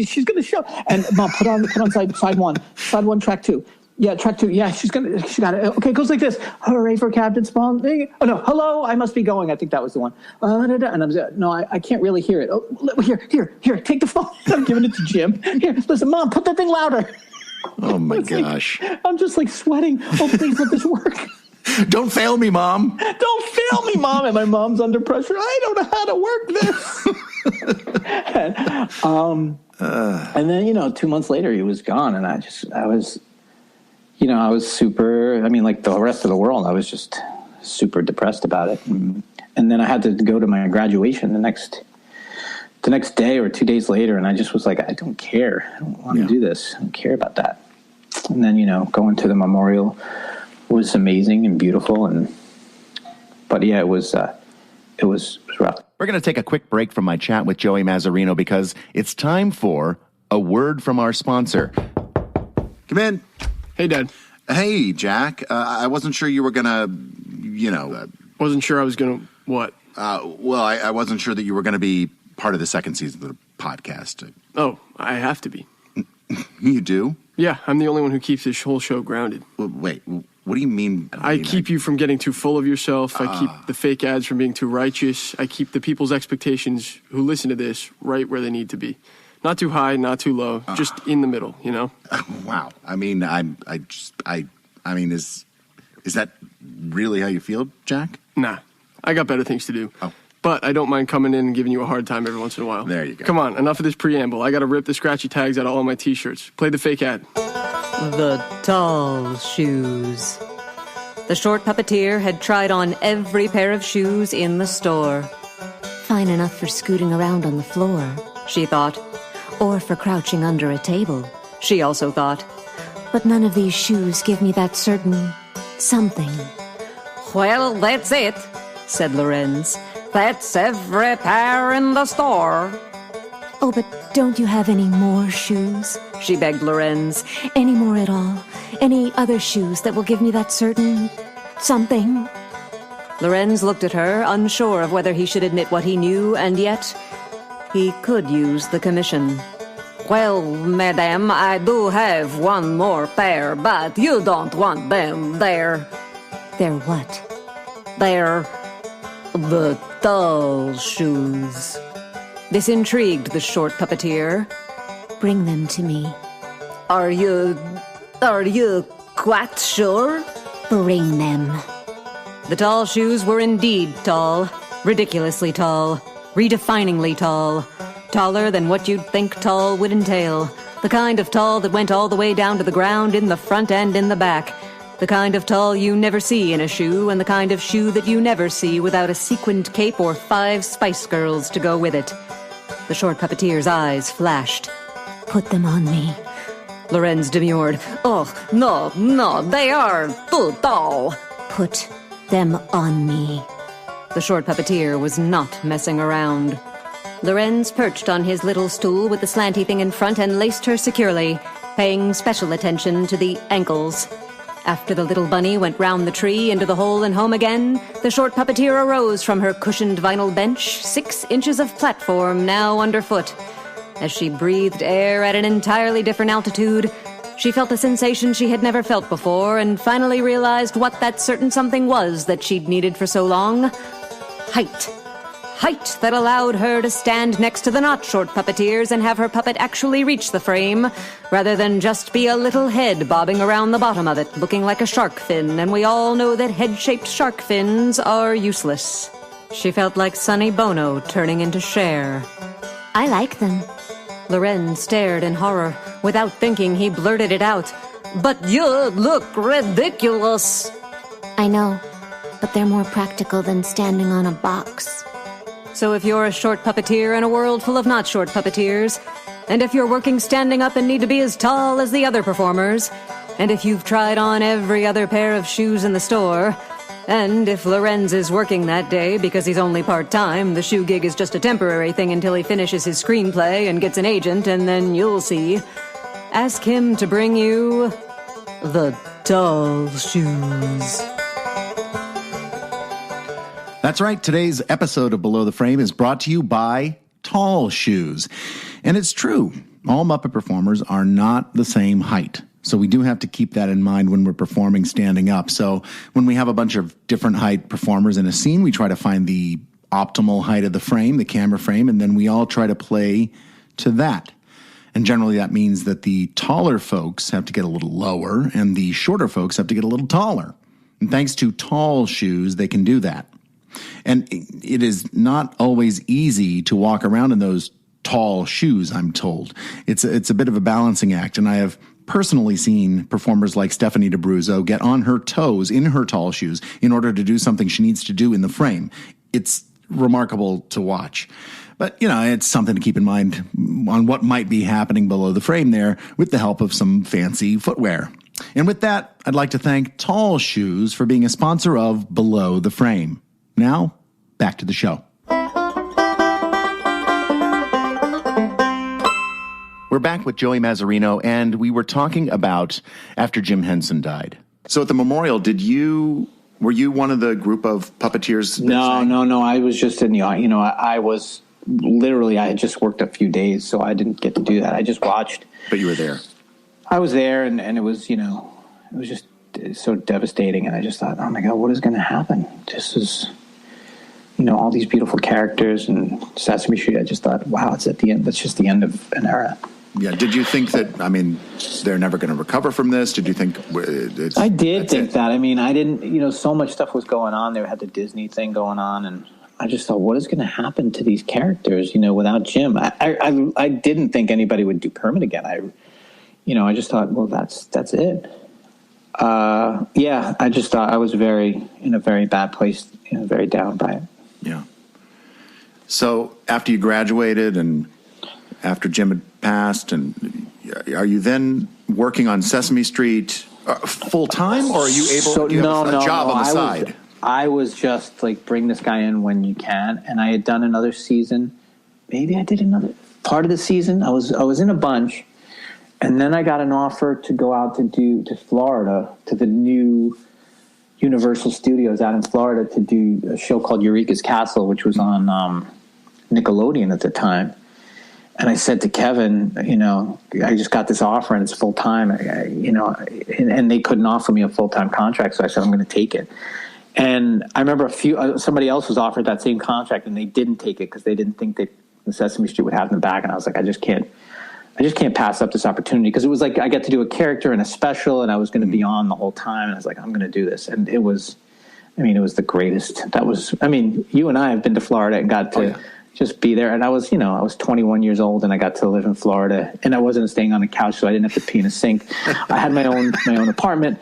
She's gonna show. And Mom, put on side one, track 2. Yeah, track 2. Yeah, she got it. Okay, it goes like this. Hooray for Captain Spaulding. Oh, no. Hello, I must be going. I think that was the one. And I'm like, no, I can't really hear it. Oh, here, take the phone. I'm giving it to Jim. Here, listen, Mom, put that thing louder. Oh, my gosh. I'm just like sweating. Oh, please let this work. Don't fail me, Mom. Don't fail me, Mom. And my mom's under pressure. I don't know how to work this. And then, 2 months later, he was gone. And I was super, like the rest of the world, I was just super depressed about it. And then I had to go to my graduation the next day or 2 days later. And I just was like, I don't care. I don't want to do this. I don't care about that. And then, going to the memorial was amazing and beautiful. But yeah, it was rough. We're going to take a quick break from my chat with Joey Mazzarino because it's time for a word from our sponsor. Come in. Hey, Dad. Hey, Jack. I wasn't sure you were going to, Wasn't sure I was going to what? I wasn't sure that you were going to be part of the second season of the podcast. Oh, I have to be. You do? Yeah, I'm the only one who keeps this whole show grounded. Well, wait, what do you mean? I keep you from getting too full of yourself. I keep the fake ads from being too righteous. I keep the people's expectations who listen to this right where they need to be. Not too high, not too low, just in the middle, Wow. Is that really how you feel, Jack? Nah, I got better things to do. Oh. But I don't mind coming in and giving you a hard time every once in a while. There you go. Come on, enough of this preamble. I got to rip the scratchy tags out of all my T-shirts. Play the fake ad. The tall shoes. The short puppeteer had tried on every pair of shoes in the store. Fine enough for scooting around on the floor, She thought. or for crouching under a table. She also thought. But none of these shoes give me that certain something. Well, that's it, said Lorenz. That's every pair in the store. Oh, but don't you have any more shoes? She begged Lorenz. Any more at all? Any other shoes that will give me that certain something? Lorenz looked at her, unsure of whether he should admit what he knew, and yet he could use the commission. Well, madame, I do have one more pair, but you don't want them. They're what? They're the tall shoes. This intrigued the short puppeteer. Bring them to me. Are you quite sure? Bring them. The tall shoes were indeed tall, ridiculously tall, redefiningly tall, taller than what you'd think tall would entail, the kind of tall that went all the way down to the ground in the front and in the back, the kind of tall you never see in a shoe, and the kind of shoe that you never see without a sequined cape or 5 Spice Girls to go with it. The short puppeteer's eyes flashed. Put them on me. Lorenz demurred. Oh, no, they are too tall. Put them on me. The short puppeteer was not messing around. Lorenz perched on his little stool with the slanty thing in front and laced her securely, paying special attention to the ankles. After the little bunny went round the tree into the hole and home again, the short puppeteer arose from her cushioned vinyl bench, 6 inches of platform now underfoot. As she breathed air at an entirely different altitude, she felt a sensation she had never felt before and finally realized what that certain something was that she'd needed for so long. Height. Height that allowed her to stand next to the not short puppeteers and have her puppet actually reach the frame, rather than just be a little head bobbing around the bottom of it, looking like a shark fin, and we all know that head-shaped shark fins are useless. She felt like Sonny Bono turning into Cher. I like them. Lorenz stared in horror. Without thinking, he blurted it out. But you look ridiculous. I know, but they're more practical than standing on a box. So if you're a short puppeteer in a world full of not short puppeteers, and if you're working standing up and need to be as tall as the other performers, and if you've tried on every other pair of shoes in the store, and if Lorenz is working that day because he's only part-time, the shoe gig is just a temporary thing until he finishes his screenplay and gets an agent, and then you'll see. Ask him to bring you the tall shoes. That's right. Today's episode of Below the Frame is brought to you by Tall Shoes. And it's true. All Muppet performers are not the same height. So we do have to keep that in mind when we're performing standing up. So when we have a bunch of different height performers in a scene, we try to find the optimal height of the frame, the camera frame, and then we all try to play to that. And generally that means that the taller folks have to get a little lower and the shorter folks have to get a little taller. And thanks to Tall Shoes, they can do that. And it is not always easy to walk around in those tall shoes, I'm told. It's a bit of a balancing act, and I have personally seen performers like Stephanie DeBruzzo get on her toes in her tall shoes in order to do something she needs to do in the frame. It's remarkable to watch. But, it's something to keep in mind on what might be happening below the frame there with the help of some fancy footwear. And with that, I'd like to thank Tall Shoes for being a sponsor of Below the Frame. Now, back to the show. We're back with Joey Mazzarino, and we were talking about after Jim Henson died. So at the memorial, were you one of the group of puppeteers? No. I was just in the, I was literally, I had just worked a few days, so I didn't get to do that. I just watched. But you were there. I was there, and it was, it was just so devastating. And I just thought, oh my God, what is going to happen? This is, all these beautiful characters and Sesame Street. I just thought, wow, it's at the end. That's just the end of an era. Yeah. Did you think that, they're never going to recover from this? Did you think I did think that. I didn't, so much stuff was going on. They had the Disney thing going on, and I just thought, what is going to happen to these characters, without Jim? I didn't think anybody would do Kermit again. I just thought, well, that's it. Yeah, I just thought I was in a very bad place, very down by it. Yeah. So after you graduated and after Jim had passed, and are you then working on Sesame Street full time, or are you able? Do you have a job on the side? I was just like, bring this guy in when you can, and I had done another season. Maybe I did another part of the season. I was in a bunch, and then I got an offer to go out to Florida, to the new Universal Studios out in Florida, to do a show called Eureka's Castle, which was on Nickelodeon at the time. And I said to Kevin, I just got this offer and it's full time, and they couldn't offer me a full time contract, so I said I'm going to take it. And I remember somebody else was offered that same contract, and they didn't take it because they didn't think that the Sesame Street would have them back. And I was like, I just can't pass up this opportunity, because it was like I got to do a character in a special, and I was going to be on the whole time. And I was like, I'm going to do this, and it was the greatest. You and I have been to Florida and got to just be there. And I was 21 years old, and I got to live in Florida, and I wasn't staying on a couch, so I didn't have to pee in a sink. I had my own apartment,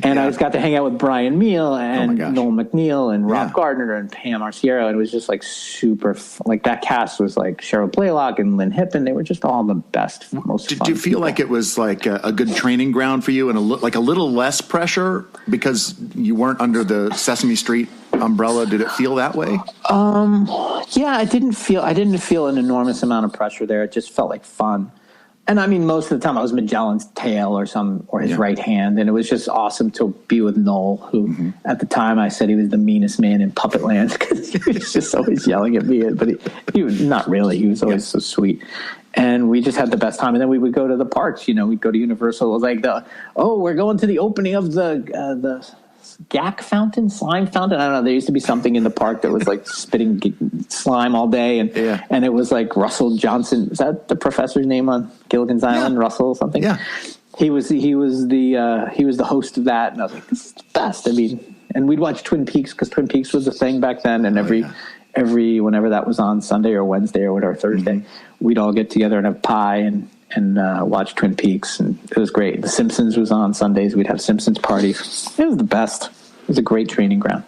and I just got to hang out with Brian Meal and Noel McNeil and Rob Gardner and Pam Arciero. And it was just like super, like that cast was like Cheryl Blaylock and Lynn Hippen. They were just all the best, most fun. Did you feel like it was like a good training ground for you, and a little less pressure because you weren't under the Sesame Street umbrella? Did it feel that way? Yeah, I didn't feel an enormous amount of pressure there. It just felt like fun. And I mean, most of the time I was Magellan's tail or his right hand. And it was just awesome to be with Noel, who at the time I said he was the meanest man in Puppet Land, because he was just always yelling at me. But he was not really. He was always so sweet. And we just had the best time. And then we would go to the parks. We'd go to Universal. It was like we're going to the opening of the Gack fountain, slime fountain. I don't know. There used to be something in the park that was like spitting slime all day, and it was like Russell Johnson. Is that the professor's name on Gilligan's Island? Russell something. Yeah. He was the host of that, and I was like, this is the best. I mean, and we'd watch Twin Peaks, because Twin Peaks was a thing back then, and every whenever that was on Sunday or Wednesday or whatever, Thursday, we'd all get together and have pie and watch Twin Peaks, and it was great. The Simpsons was on Sundays. We'd have Simpsons parties. It was the best. It was a great training ground.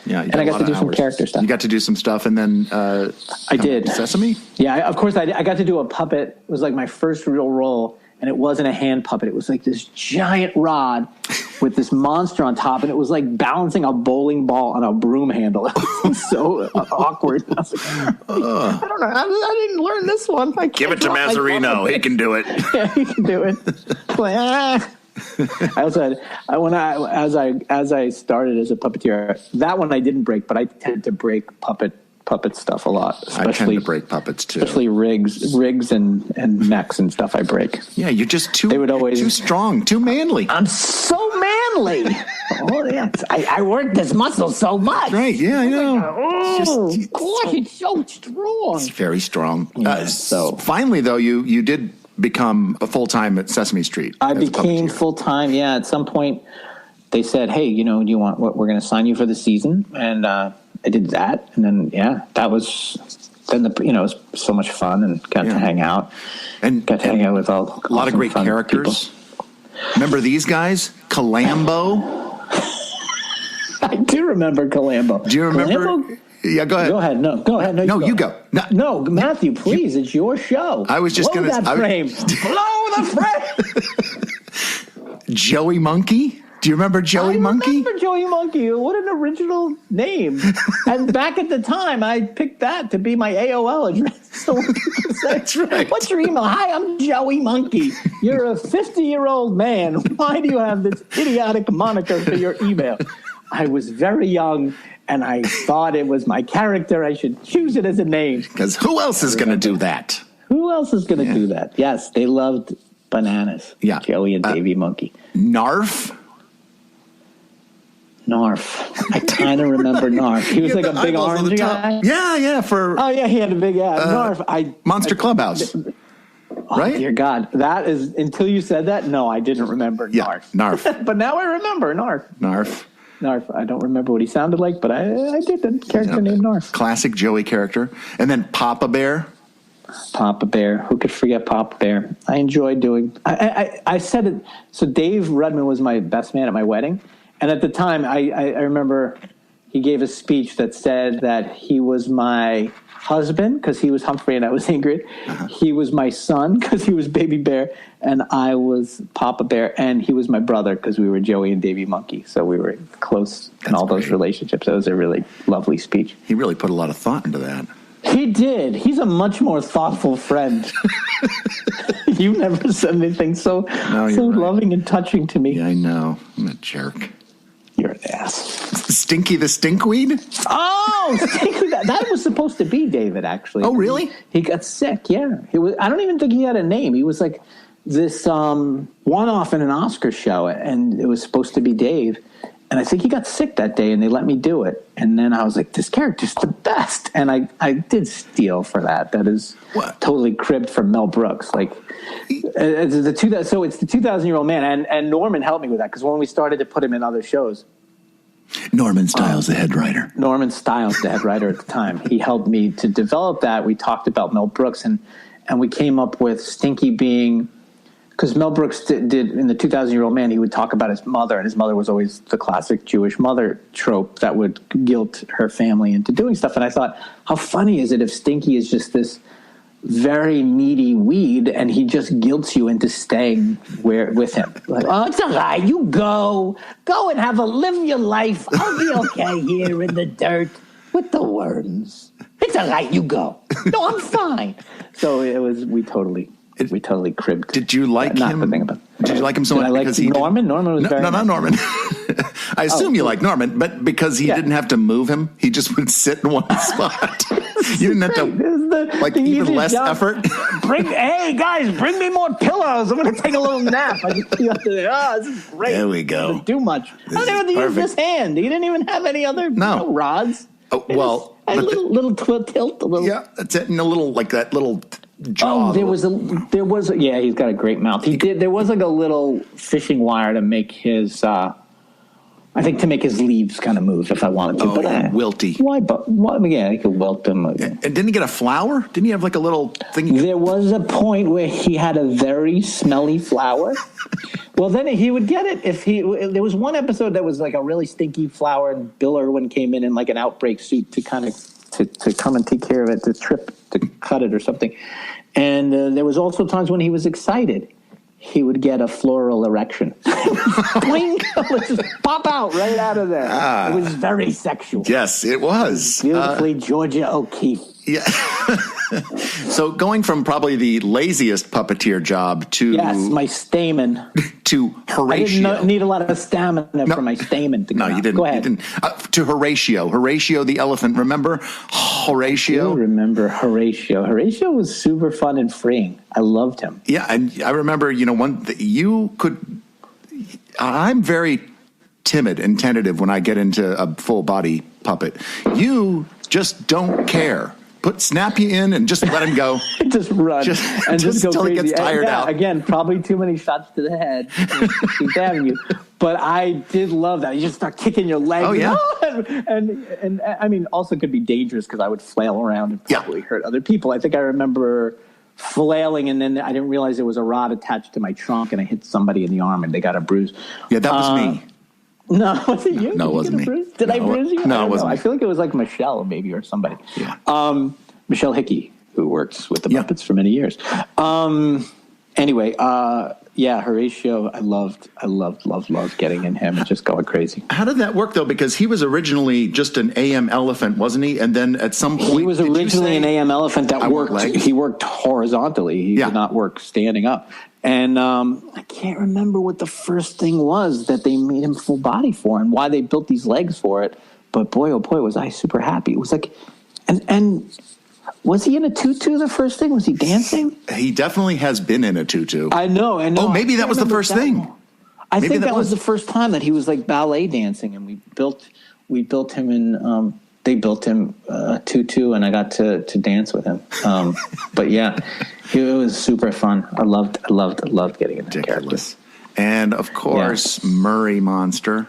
Yeah, and I got to do some character stuff. You got to do some stuff, and then I did Sesame. Yeah, of course I got to do a puppet. It was like my first real role, and it wasn't a hand puppet. It was like this giant rod with this monster on top, and it was like balancing a bowling ball on a broom handle. It was so awkward. I was like, I don't know. I didn't learn this one. Give it to Mazzarino. He can do it. Yeah, he can do it. I also had as I started as a puppeteer, that one I didn't break, but I tend to break puppet stuff a lot. I tend to break puppets too, especially rigs and mechs and stuff. I break. Yeah, you're just too strong, too manly. I'm so manly. Oh yeah, I work this muscle so much. Right? Yeah, I know. It's so strong. It's very strong. Yeah, so finally, though, you did become a full-time at Sesame Street. I became full-time, yeah. At some point, they said, hey, do you want what? We're going to sign you for the season. And I did that. And then, that was, then it was so much fun, and got to hang out. And got to hang out with a lot of great characters. People. Remember these guys? Calambo? I do remember Calambo. Do you remember? Calambo? Yeah, go ahead. Go ahead. No, ahead. No, you go. No, Matthew, please. It's your show. I was just going to... Blow the frame. Joey Monkey? Do you remember Joey Monkey? I remember Joey Monkey. What an original name. And back at the time, I picked that to be my AOL address. So that's right. What's your email? Hi, I'm Joey Monkey. You're a 50-year-old man. Why do you have this idiotic moniker for your email? I was very young, and I thought it was my character. I should choose it as a name. Because who else is going to do that? Who else is going to do that? Yes, they loved bananas. Yeah. Joey and Davy Monkey. Narf? I kind of remember Narf. He was like a big orange guy. Yeah. He had a big Narf. Monster Clubhouse. Right? Dear God. That is, until you said that, no, I didn't remember Narf. But now I remember Narf. I don't remember what he sounded like, but I did the character named Narf. Classic Joey character. And then Papa Bear. Papa Bear. Who could forget Papa Bear? I enjoyed doing. I said it. So Dave Rudman was my best man at my wedding, and at the time, I remember he gave a speech that said that he was my husband because he was Humphrey and I was Ingrid. He was my son because he was Baby Bear, and I was Papa Bear, and he was my brother because we were Joey and Davy Monkey. So we were close in all those relationships. That was a really lovely speech. He really put a lot of thought into that. He did. He's a much more thoughtful friend. You never said anything so right. loving and touching to me. Yeah, I know. I'm a jerk. You're an ass. Stinky the stinkweed? Oh, Stinky! That was supposed to be David, actually. Oh, really? He got sick. Yeah, he was. I don't even think he had a name. He was like this one-off in an Oscar show, and it was supposed to be Dave. And I think he got sick that day, and they let me do it. And then I was like, this character's the best. And I did steal for that. That is totally cribbed from Mel Brooks. Like, so it's the 2,000-year-old man. And Norman helped me with that, because when we started to put him in other shows. Norman Stiles, the head writer. Norman Stiles, the head writer at the time. He helped me to develop that. We talked about Mel Brooks, and we came up with Stinky being... Because Mel Brooks did in the 2,000-Year-Old Man, he would talk about his mother, and his mother was always the classic Jewish mother trope that would guilt her family into doing stuff. And I thought, how funny is it if Stinky is just this very needy weed, and he just guilts you into staying with him? Like, oh, it's all right, you go and live your life. I'll be okay here in the dirt with the worms. It's all right, you go. No, I'm fine. So we totally cribbed. Did you like him? Did you like him so much because he Norman? Norman was very not nice. Norman. I assume you like Norman, but because he didn't have to move him, he just would sit in one spot. You didn't have to even less effort. Hey guys, bring me more pillows. I'm going to take a little nap. I just feel this is great. There we go. Doesn't do much. I don't even use this hand. He didn't even have any other rods. Oh, well, a little tilt. A little. Yeah, that's it. And a little like that little. Jaw. Oh, there was yeah, he's got a great mouth. There was like a little fishing wire to make his I think to make his leaves kind of move if I wanted to. But wilty. Why? But yeah, he could wilt them. And didn't he get a flower? Didn't he have like a little thing? There was a point where he had a very smelly flower. Well, then he would get it if there was one episode that was like a really stinky flower, and Bill Irwin came in like an outbreak suit to kind of to come and take care of it, to cut it or something. And there was also times when he was excited. He would get a floral erection. Boing! It would just pop out right out of there. It was very sexual. Yes, it was. Beautifully Georgia O'Keeffe. Yeah. So going from probably the laziest puppeteer job to... Yes, my stamen. To Horatio. I didn't need a lot of stamina for my stamen to come out. You didn't. Go ahead. You didn't. To Horatio. Horatio the elephant. Remember Horatio? I do remember Horatio. Horatio was super fun and freeing. I loved him. Yeah, and I remember, I'm very timid and tentative when I get into a full body puppet. You just don't care. Snap you in and just let him go. Just run. Just go until crazy. he gets tired out. Again, probably too many shots to the head. Keep damning you. But I did love that. You just start kicking your legs. Oh, yeah. And I mean, also could be dangerous because I would flail around and probably hurt other people. I think I remember flailing, and then I didn't realize there was a rod attached to my trunk, and I hit somebody in the arm, and they got a bruise. Yeah, that was me. No, was it you? No, it wasn't me. Did I bruise you? No, it wasn't me. I feel like it was like Michelle, maybe, or somebody. Yeah. Michelle Hickey, who works with the Muppets for many years. Anyway, Horatio, I loved getting in him and just going crazy. How did that work, though? Because he was originally just an AM elephant, wasn't he? And then at some point... He was originally an AM elephant that worked. He worked horizontally. He did not work standing up. And I can't remember what the first thing was that they made him full body for and why they built these legs for it. But boy, oh boy, was I super happy. It was like... And was he in a tutu the first thing? Was he dancing? He definitely has been in a tutu. I know. Oh, maybe that was the first thing. I think that was the first time that he was like ballet dancing, and we built him in. They built him a tutu, and I got to dance with him. But yeah, it was super fun. I loved getting in that character. And of course, Murray Monster.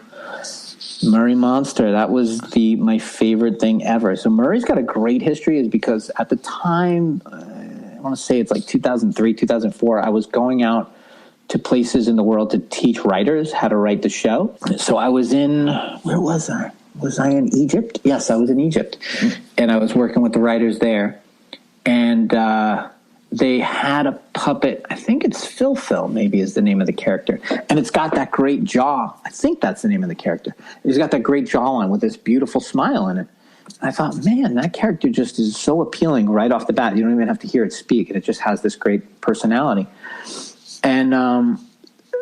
Murray Monster, that was my favorite thing ever. So Murray's got a great history, is because at the time want to say it's like 2003, 2004. I was going out to places in the world to teach writers how to write the show. So I was in, where was I? Was I in Egypt? Yes, I was in Egypt. And I was working with the writers there. And they had a puppet, I think it's Phil maybe is the name of the character. And it's got that great jaw. I think that's the name of the character. He's got that great jawline with this beautiful smile in it. I thought, man, that character just is so appealing right off the bat. You don't even have to hear it speak. And it just has this great personality. And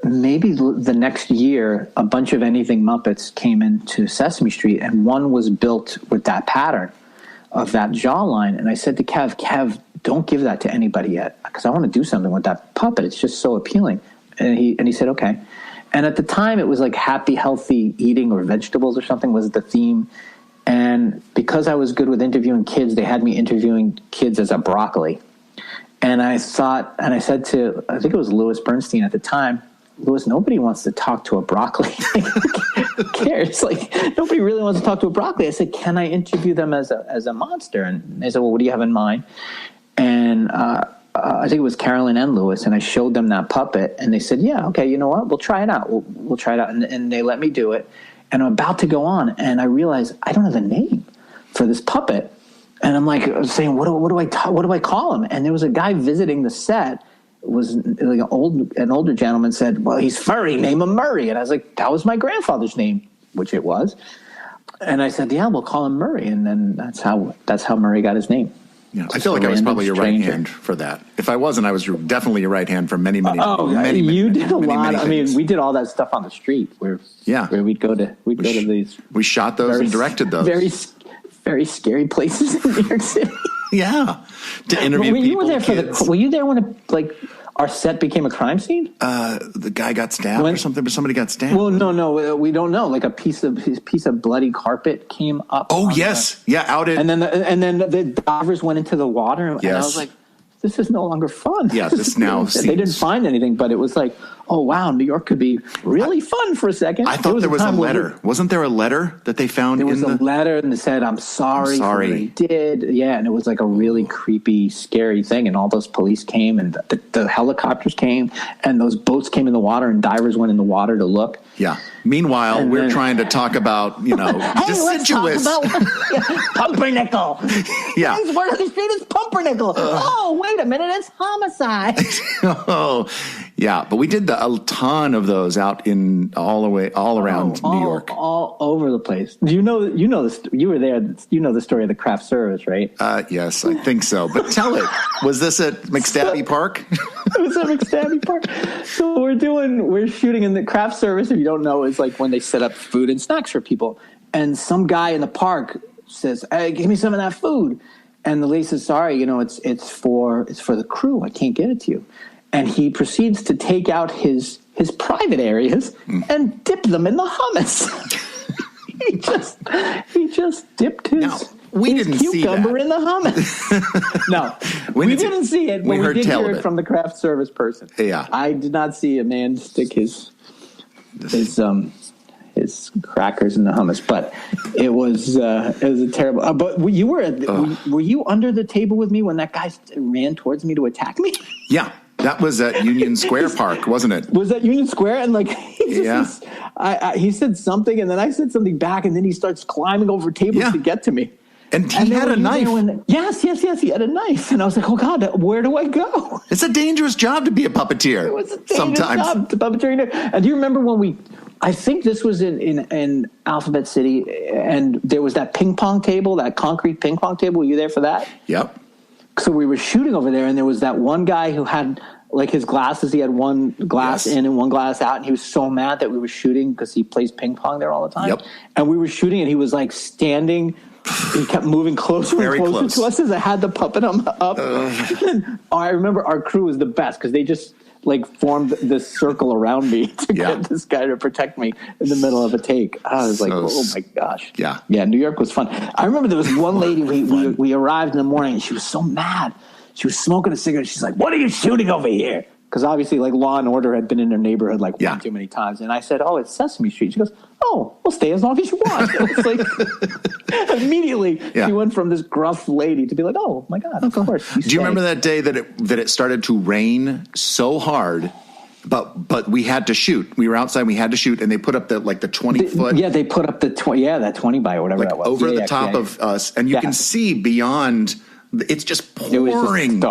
maybe the next year, a bunch of Anything Muppets came into Sesame Street, and one was built with that pattern of that jawline. And I said to Kev, don't give that to anybody yet, because I want to do something with that puppet. It's just so appealing. And he said, okay. And at the time, it was like happy, healthy eating or vegetables or something was the theme. And because I was good with interviewing kids, they had me interviewing kids as a broccoli. And I thought, and I said to, I think it was Louis Bernstein at the time, Louis, nobody wants to talk to a broccoli. Who cares? Like, nobody really wants to talk to a broccoli. I said, can I interview them as a monster? And they said, well, what do you have in mind? And I think it was Carolyn and Louis, and I showed them that puppet, and they said, yeah, okay, you know what? We'll try it out. We'll try it out. And they let me do it. And I'm about to go on, and I realized I don't have a name for this puppet. And I'm like saying, what do I call him? And there was a guy visiting the set. It was like an older gentleman said, well, he's furry, name him Murray. And I was like, that was my grandfather's name, which it was. And I said, yeah, we'll call him Murray. And then that's how Murray got his name. Yeah, I feel like I was probably your right hand for that. If I wasn't, I was definitely your right hand for many you did a lot. I mean, we did all that stuff on the street where we'd go to these. We shot those and directed those. Very scary places in New York City. Yeah, to interview people. Were you there when our set became a crime scene? The guy got stabbed or something, but somebody got stabbed. Well, no, we don't know. Like his piece of bloody carpet came up. Oh yes, and then the divers went into the water, and I was like, this is no longer fun. Yeah, this now they didn't find anything, but it was like, oh wow, New York could be really fun for a second. I thought there was a letter. Wasn't there a letter that they found? There was a letter, and it said, I'm sorry for what I did. Yeah, and it was like a really creepy, scary thing. And all those police came, and the helicopters came, and those boats came in the water, and divers went in the water to look. Yeah. Meanwhile, we're trying to talk about, deciduous. Let's talk about pumpernickel. Yeah. His word of the street is pumpernickel. Oh, wait a minute, it's homicide. Oh, yeah. But we did a ton of those out in all around New York, all over the place. You were there. You know the story of the craft service, right? Yes, I think so. But tell it. Was this at McStabby Park? It was at McStabby Park. So we're shooting in the craft service. If you don't know, it's like when they set up food and snacks for people. And some guy in the park says, "Hey, give me some of that food." And the lady says, "Sorry, it's for the crew. I can't get it to you." And he proceeds to take out his private areas and dip them in the hummus. he just dipped his cucumber in the hummus. No, we didn't see it, but we did hear it from the craft service person. Yeah, I did not see a man stick his crackers in the hummus, but it was a terrible. But you were you under the table with me when that guy ran towards me to attack me? Yeah. That was at Union Square Park, wasn't it? Was that Union Square? And he said something, and then I said something back, and then he starts climbing over tables to get to me. And he had a knife. Yes, he had a knife. And I was like, oh, God, where do I go? It's a dangerous job to be a puppeteer. It was a dangerous job to puppeteer. And do you remember when I think this was in Alphabet City, and there was that ping pong table, that concrete ping pong table. Were you there for that? Yep. So we were shooting over there, and there was that one guy who had like his glasses. He had one glass in and one glass out, and he was so mad that we were shooting because he plays ping pong there all the time. Yep. And we were shooting, and he was like standing. He kept moving closer and closer to us as I had the puppet up. I remember our crew was the best because they just like formed this circle around me to get this guy to protect me in the middle of a take. I was like, oh my gosh. Yeah. New York was fun. I remember there was one lady, we arrived in the morning, and she was so mad. She was smoking a cigarette. She's like, what are you shooting over here? because obviously, like, Law and Order had been in their neighborhood like Yeah. one too many times. And I said, "Oh, it's Sesame Street." She goes, "Oh, we'll stay as long as you want." It was like immediately she went from this gruff lady to be like, "Oh my God, of course." Do you remember that day that it started to rain so hard, but we had to shoot. We were outside, we had to shoot, and they put up the 20-foot. Yeah, they put up the 20. Yeah, that 20 by whatever that was over the top of us, and you can see beyond. It's just pouring.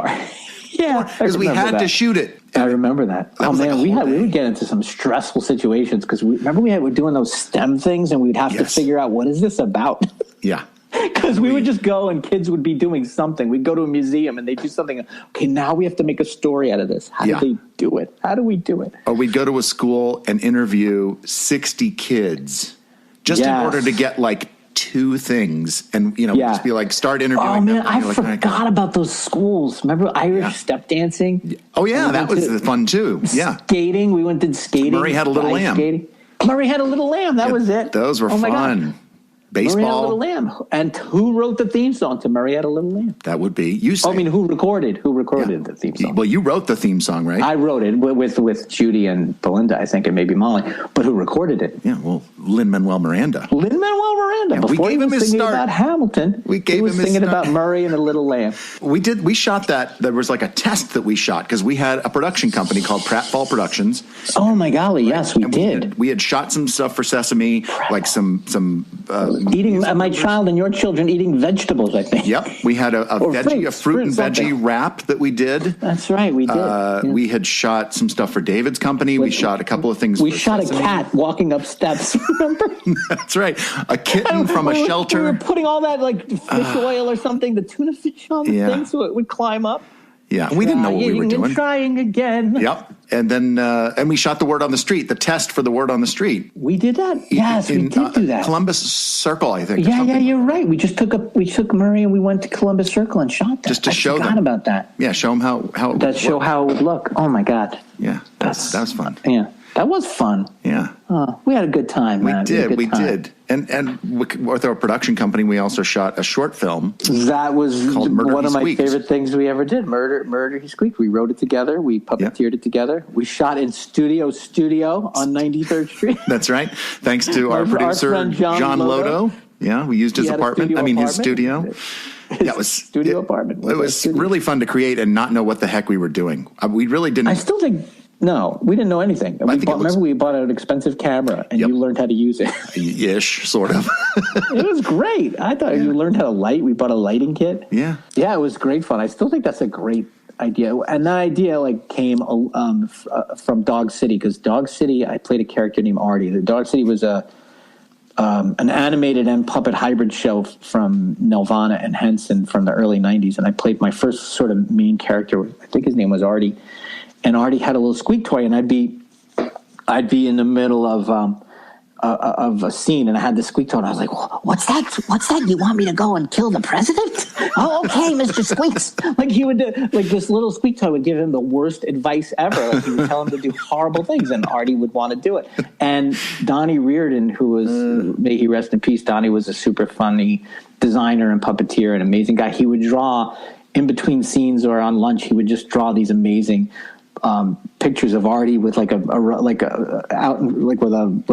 Yeah, because we had to shoot it. I remember that. Oh man, we would get into some stressful situations because we were doing those STEM things, and we'd have to figure out what is this about. Yeah. Because we would just go and kids would be doing something. We'd go to a museum and they'd do something. Okay, now we have to make a story out of this. How do they do it? How do we do it? Or we'd go to a school and interview 60 kids just in order to get like 2 things. And, we'd just be like, start interviewing them. Oh, man, them. I forgot about those schools. Remember Irish step dancing? Oh, yeah, that was fun too. Yeah. Skating. We went and did skating. Murray Had a Little Lamb. Murray Had a Little Lamb. That was it. Those were fun. Baseball. Murray Had a Little Lamb. And who wrote the theme song to Murray Had a Little Lamb? That would be you. I mean, who recorded the theme song? Well, you wrote the theme song, right? I wrote it with Judy and Belinda, I think, and maybe Molly. But who recorded it? Yeah, well, Lin-Manuel Miranda. Lin-Manuel Miranda. Yeah, before we gave he him was his singing start. about Hamilton, he was singing about Murray and a Little Lamb. We shot that. There was like a test that we shot because we had a production company called Pratfall Productions. Oh my golly, yes, we did. We had shot some stuff for Sesame, like some eating my child and your children eating vegetables, I think. Yep, we had a fruit and veggie wrap that we did. That's right, we did. We had shot some stuff for David's company. We shot a couple of things. We shot Sesame. A cat walking up steps. Remember? That's right. A kitten from a shelter. We were putting all that like fish oil or something, the tuna fish on the thing, so it would climb up. Yeah, we didn't know what we were doing. And trying again. Yep. And then we shot the word on the street, the test for the word on the street. We did that? Yes, we did do that. Columbus Circle, I think. Yeah, you're right. We just took Murray and we went to Columbus Circle and shot that. Just to show them. I forgot about that. Yeah, show them how it would show how it would look. Oh my God. Yeah, that was fun. Yeah. That was fun. Yeah. We had a good time, man. We did. And with our production company, we also shot a short film. That was one of my Squeaks. favorite things we ever did. Murder, He Squeaks. We wrote it together. We puppeteered it together. We shot in studio on 93rd Street. That's right. Thanks to our producer, friend John Lodo. Yeah, we used his apartment. His studio. His studio apartment. It was really fun to create and not know what the heck we were doing. We really didn't. I still think... No, we didn't know anything. We bought an expensive camera, and you learned how to use it. Ish, sort of. It was great. I thought you learned how to light. We bought a lighting kit. Yeah. Yeah, it was great fun. I still think that's a great idea. And that idea came from Dog City, because Dog City, I played a character named Artie. The Dog City was an animated and puppet hybrid show from Nelvana and Henson from the early 90s. And I played my first sort of main character. I think his name was Artie. And Artie had a little squeak toy, and I'd be in the middle of a scene, and I had the squeak toy, and I was like, "What's that? What's that? You want me to go and kill the president?" "Oh, okay, Mr. Squeaks." He would this little squeak toy would give him the worst advice ever. He would tell him to do horrible things, and Artie would want to do it. And Donnie Reardon, who was may he rest in peace, Donnie was a super funny designer and puppeteer, an amazing guy. He would draw in between scenes or on lunch. He would just draw these amazing pictures of Artie with with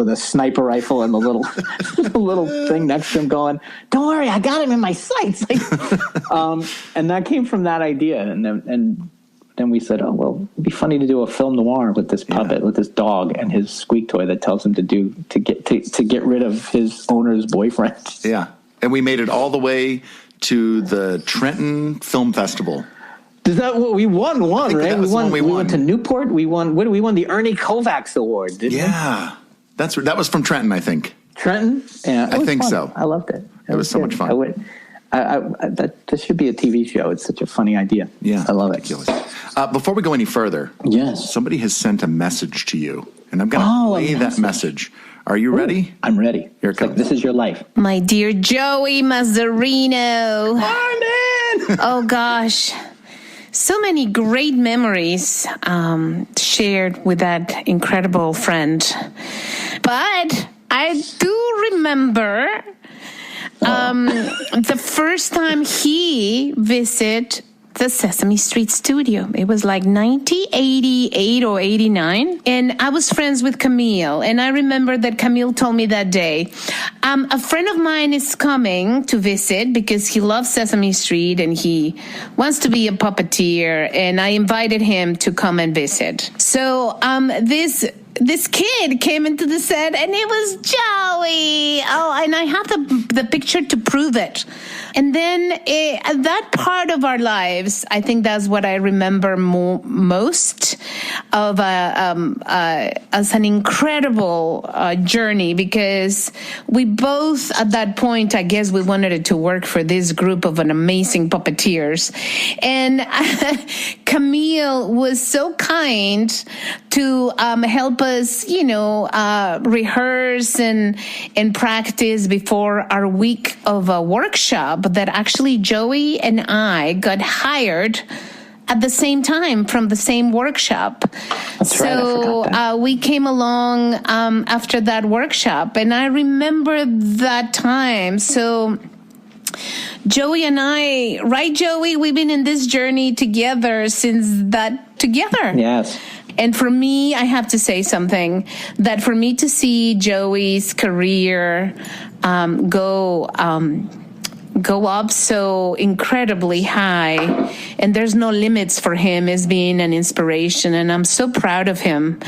a sniper rifle and the little thing next to him going, "Don't worry, I got him in my sights." And that came from that idea, and then we said, "Oh well, it'd be funny to do a film noir with this puppet, with this dog and his squeak toy that tells him to get rid of his owner's boyfriend." Yeah, and we made it all the way to the Trenton Film Festival. Is that what we won? Right? We went to Newport. We won. What did we won? The Ernie Kovacs Award. Didn't we? That was from Trenton, I think. Trenton. Yeah, I think fun. so. I loved it. It was so much fun. That should be a TV show. It's such a funny idea. Yeah, I love ridiculous. Before we go any further, somebody has sent a message to you, and I'm going to play that message. Are you ready? I'm ready. Here it comes. This is your life. My dear Joey Mazzarino. Morning! Oh, gosh. So many great memories shared with that incredible friend. But I do remember the first time he visited the Sesame Street studio. It was like 1988 or 89. And I was friends with Camille. And I remember that Camille told me that day, a friend of mine is coming to visit because he loves Sesame Street and he wants to be a puppeteer. And I invited him to come and visit. So this kid came into the set and it was Joey. Oh, and I have the picture to prove it. And then that part of our lives, I think that's what I remember most of as an incredible journey, because we both at that point, I guess we wanted it to work for this group of an amazing puppeteers. And Camille was so kind to help us, rehearse and practice before our week of a workshop that actually Joey and I got hired at the same time from the same workshop. That's right, I forgot that. We came along after that workshop, and I remember that time. So Joey and I, right, Joey? We've been in this journey together since that together. Yes. And for me, I have to say something, that for me to see Joey's career go up so incredibly high, and there's no limits for him, as being an inspiration, and I'm so proud of him.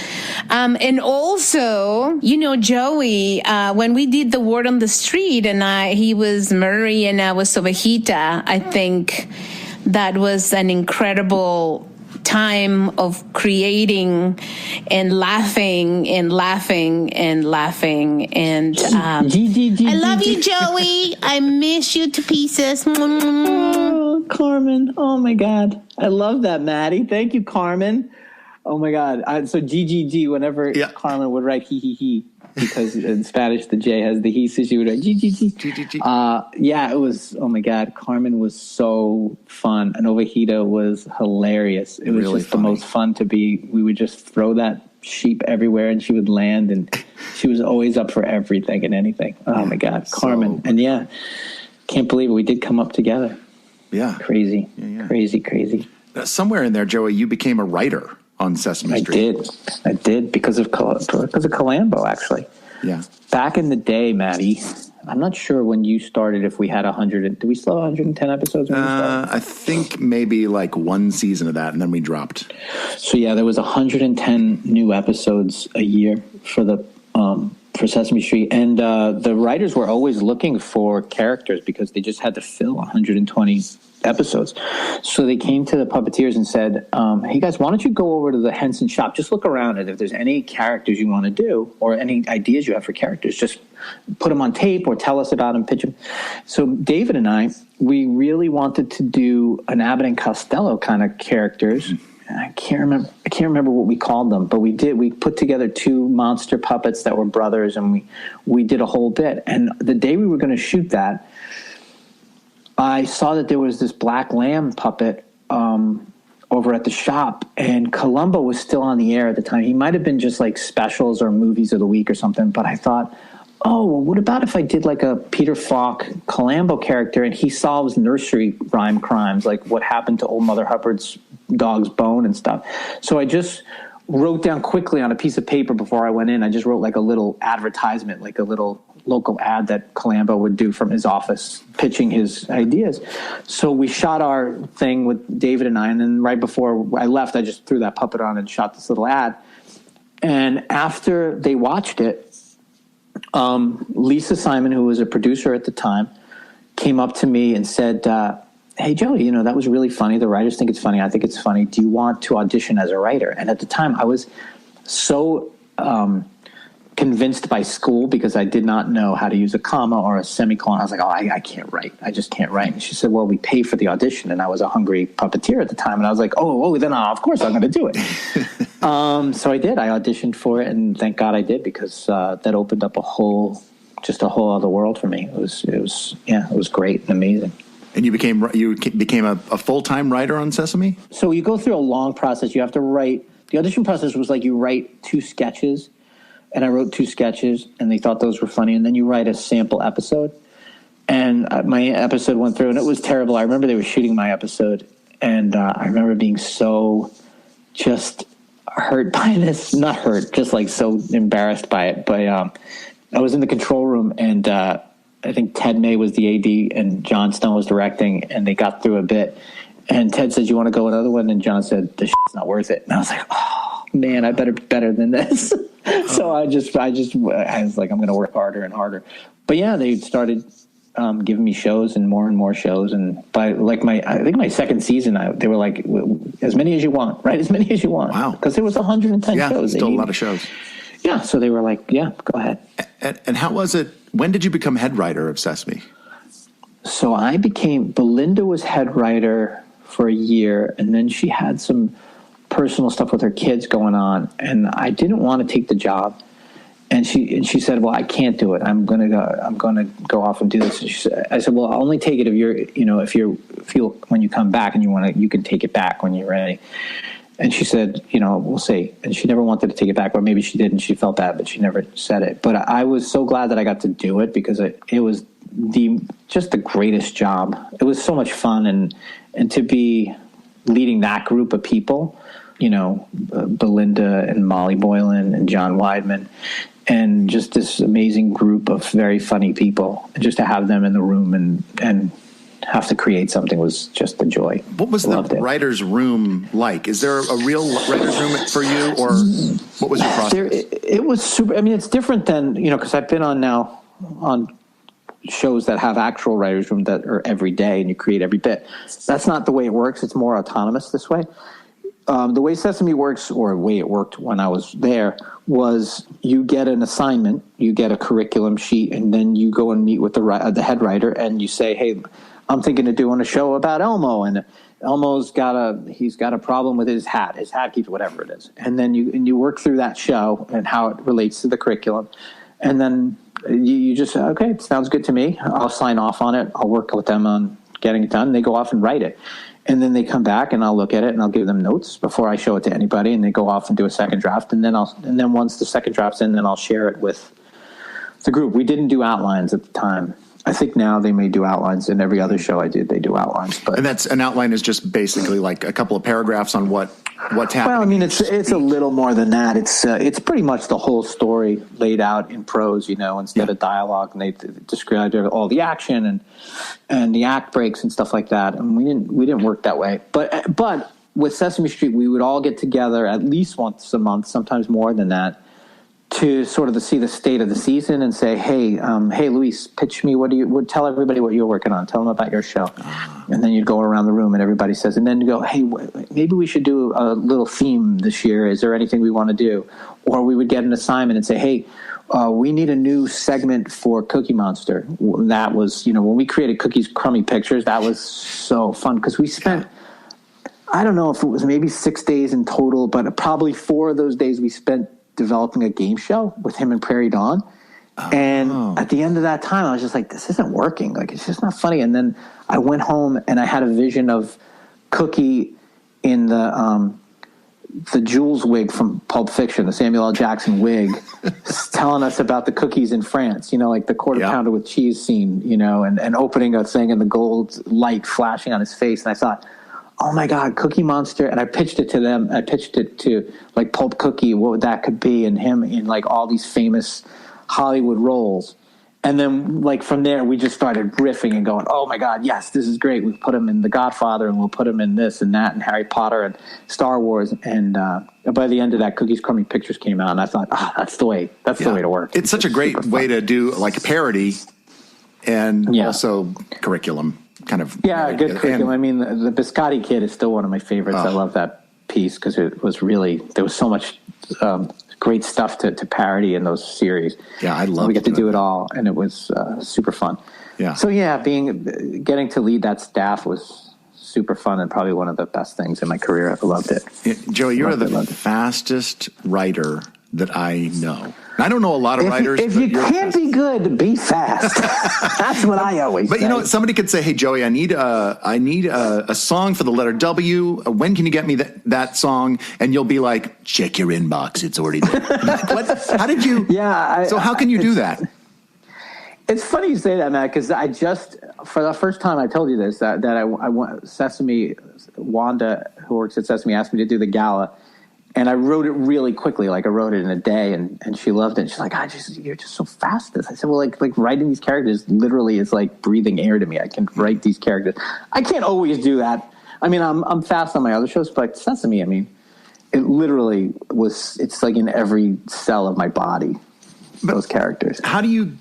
And also, Joey, when we did the Word on the Street, and he was Murray and I was Ovejita, I think that was an incredible time of creating and laughing and laughing and laughing. And I love you, Joey. I miss you to pieces. Oh, Carmen. Oh, my God. I love that, Maddie. Thank you, Carmen. Oh, my God. So GGG, whenever Carmen would write he, because in Spanish the J has the he, so she would write GGG. Yeah, it was, oh, my God. Carmen was so fun. And Ovejita was hilarious. It was really just funny. The most fun to be. We would just throw that sheep everywhere and she would land, and she was always up for everything and anything. Oh, my God. Carmen. And can't believe it. We did come up together. Yeah. Crazy. Yeah. Crazy. Somewhere in there, Joey, you became a writer on Sesame Street. I did because of Colombo, actually. Yeah. Back in the day, Maddie, I'm not sure when you started if we had 100. Did we still have 110 episodes when we started? I think maybe like one season of that, and then we dropped. So there was 110 new episodes a year for Sesame Street, and the writers were always looking for characters because they just had to fill 120 episodes. So they came to the puppeteers and said, hey guys, why don't you go over to the Henson shop, just look around, and if there's any characters you want to do or any ideas you have for characters, just put them on tape or tell us about them, pitch them. So David and I, we really wanted to do an Abbott and Costello kind of characters. I can't remember what we called them, but we put together two monster puppets that were brothers, and we did a whole bit. And the day we were going to shoot that, I saw that there was this black lamb puppet over at the shop, and Columbo was still on the air at the time. He might have been just like specials or movies of the week or something, but I thought, oh, well, what about if I did like a Peter Falk Columbo character, and he solves nursery rhyme crimes, like what happened to old Mother Hubbard's dog's bone and stuff. So I just wrote down quickly on a piece of paper before I went in. I just wrote like a little advertisement, like a little local ad that Columbo would do from his office pitching his ideas. So we shot our thing with David and I, and then right before I left, I just threw that puppet on and shot this little ad. And after they watched it, Lisa Simon, who was a producer at the time, came up to me and said, hey, Joey, that was really funny. The writers think it's funny. I think it's funny. Do you want to audition as a writer? And at the time, I was so convinced by school because I did not know how to use a comma or a semicolon. I was like, I can't write. I just can't write. And she said, well, we pay for the audition. And I was a hungry puppeteer at the time. And I was like, then of course I'm going to do it. So I did. I auditioned for it. And thank God I did, because that opened up a whole other world for me. It was great and amazing. And you became a full-time writer on Sesame? So you go through a long process. You have to write. The audition process was like you write 2 sketches, and I wrote 2 sketches, and they thought those were funny, and then you write a sample episode. And my episode went through, and it was terrible. I remember they were shooting my episode, And I remember being so just hurt by this, not hurt, just like so embarrassed by it. But I was in the control room, and I think Ted May was the AD and John Stone was directing, and they got through a bit. And Ted said, "You want to go another one?" And John said, "This shit's not worth it." And I was like, "Oh man, I better be better than this." So I was like, "I'm going to work harder and harder." But yeah, they started giving me shows and more shows. And by like I think my second season, they were like, "As many as you want, right? As many as you want." Wow, because there was 110 shows. Still a lot of shows. Yeah, so they were like, "Yeah, go ahead." And how was it? When did you become head writer of Sesame? So Belinda was head writer for a year, and then she had some personal stuff with her kids going on, and I didn't want to take the job. And she said, "Well, I can't do it. I'm gonna go off and do this." And I said, "Well, I'll only take it if you when you come back and you can take it back when you're ready." And she said, "We'll see." And she never wanted to take it back, or maybe she did and she felt bad, but she never said it. But I was so glad that I got to do it, because it was just the greatest job. It was so much fun, and to be leading that group of people, Belinda and Molly Boylan and John Weidman, and just this amazing group of very funny people, and just to have them in the room and have to create something was just a joy. What was the writer's room like? Is there a real writer's room for you, or what was your process? It was super. I mean, it's different than, because I've been on shows that have actual writer's room that are every day and you create every bit. That's not the way it works. It's more autonomous this way. The way Sesame works, or the way it worked when I was there, was you get an assignment, you get a curriculum sheet, and then you go and meet with the head writer, and you say, "Hey, I'm thinking of doing a show about Elmo, and Elmo's got a problem with his hat. His hat keeps whatever it is." And then you work through that show and how it relates to the curriculum, and then you just say, "Okay, it sounds good to me. I'll sign off on it. I'll work with them on getting it done." They go off and write it. And then they come back, and I'll look at it, and I'll give them notes before I show it to anybody, and they go off and do a second draft. And then once the second draft's in, then I'll share it with the group. We didn't do outlines at the time. I think now they may do outlines. In every other show I did, they do outlines. But and an outline is just basically like a couple of paragraphs on what's happening. Well, I mean, it's a little more than that. It's pretty much the whole story laid out in prose, instead of dialogue, and they described all the action and the act breaks and stuff like that. And we didn't work that way. But with Sesame Street, we would all get together at least once a month, sometimes more than that, to sort of see the state of the season and say, hey, Luis, pitch me. Tell everybody what you're working on. Tell them about your show. And then you'd go around the room and everybody says, and then you go, "Hey, maybe we should do a little theme this year. Is there anything we want to do?" Or we would get an assignment and say, "Hey, we need a new segment for Cookie Monster." That was, when we created Cookie's Crummy Pictures, that was so fun, because we spent, I don't know if it was maybe 6 days in total, but probably 4 of those days we spent developing a game show with him and Prairie Dawn. And at the end of that time, I was just like, this isn't working. Like, it's just not funny. And then I went home and I had a vision of Cookie in the Jules wig from Pulp Fiction, the Samuel L. Jackson wig, telling us about the cookies in France, like the quarter pounder with cheese scene, and opening a thing and the gold light flashing on his face. And I thought, oh my God, Cookie Monster. And I pitched it to them. I pitched it to like Pulp Cookie, what that could be, and him in like all these famous Hollywood roles. And then like from there, we just started riffing and going, oh my God, yes, this is great. We put him in The Godfather, and we'll put him in this and that and Harry Potter and Star Wars. And by the end of that, Cookie's Crummy Pictures came out, and I thought, that's the way to work. It's such a great way to do like a parody and also curriculum. Kind of good curriculum. I mean, the Biscotti Kid is still one of my favorites. I love that piece because it was really, there was so much great stuff to parody in those series. Yeah, I love. We get to do it all, and it was super fun. Yeah. So getting to lead that staff was super fun, and probably one of the best things in my career. I loved it. Joey, you're the fastest writer that I know. I don't know a lot of writers. If you can't be good, be fast. That's what I always say. But somebody could say, "Hey, Joey, I need a song for the letter W. When can you get me that song?" And you'll be like, "Check your inbox; it's already there." What? How did you? Yeah. So how can you do that? It's funny you say that, Matt, because I just, for the first time I told you this, that I went, Wanda, who works at Sesame, asked me to do the gala, and I wrote it really quickly. Like, I wrote it in a day, and she loved it. She's like, you're just so fast at this. I said, well, like writing these characters literally is like breathing air to me. I can write these characters. I can't always do that. I mean, I'm fast on my other shows, but Sesame, I mean, it literally it's like in every cell of my body, those characters. How do you...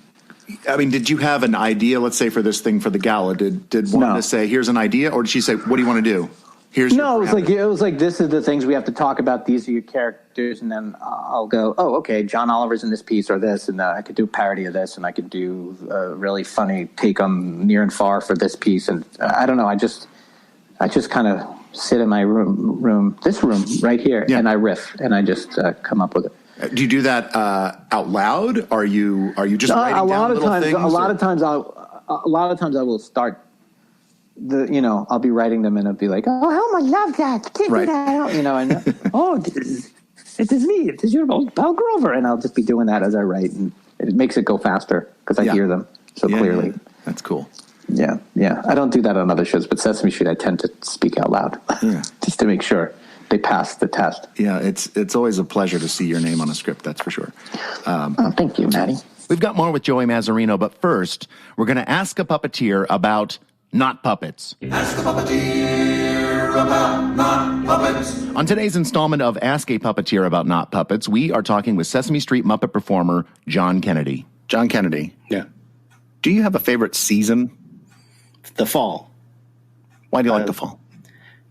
I mean, did you have an idea, let's say, for this thing for the gala? Did Wanda say, here's an idea? Or did she say, what do you want to do? It was like, this is the things we have to talk about. These are your characters. And then I'll go, oh, okay, John Oliver's in this piece or this. And I could do a parody of this. And I could do a really funny take on Near and Far for this piece. And I don't know. I just kind of sit in my room right here. Yeah. And I riff. And I just come up with it. Do you do that out loud? Are you just writing down little things? A lot of times I will start I'll be writing them and I'll be like, oh, Helma, I love that. Give me that. And it is me. It is your old pal Grover. And I'll just be doing that as I write, and it makes it go faster because I hear them so clearly. Yeah. That's cool. Yeah. I don't do that on other shows, but Sesame Street I tend to speak out loud just to make sure they pass the test. Yeah, it's always a pleasure to see your name on a script, that's for sure. Thank you, Maddie. We've got more with Joey Mazzarino, but first, we're going to ask a puppeteer about not puppets. Ask a puppeteer about not puppets. On today's installment of Ask a Puppeteer About Not Puppets, we are talking with Sesame Street Muppet performer John Kennedy. John Kennedy. Yeah. Do you have a favorite season? The fall. Why do you like the fall?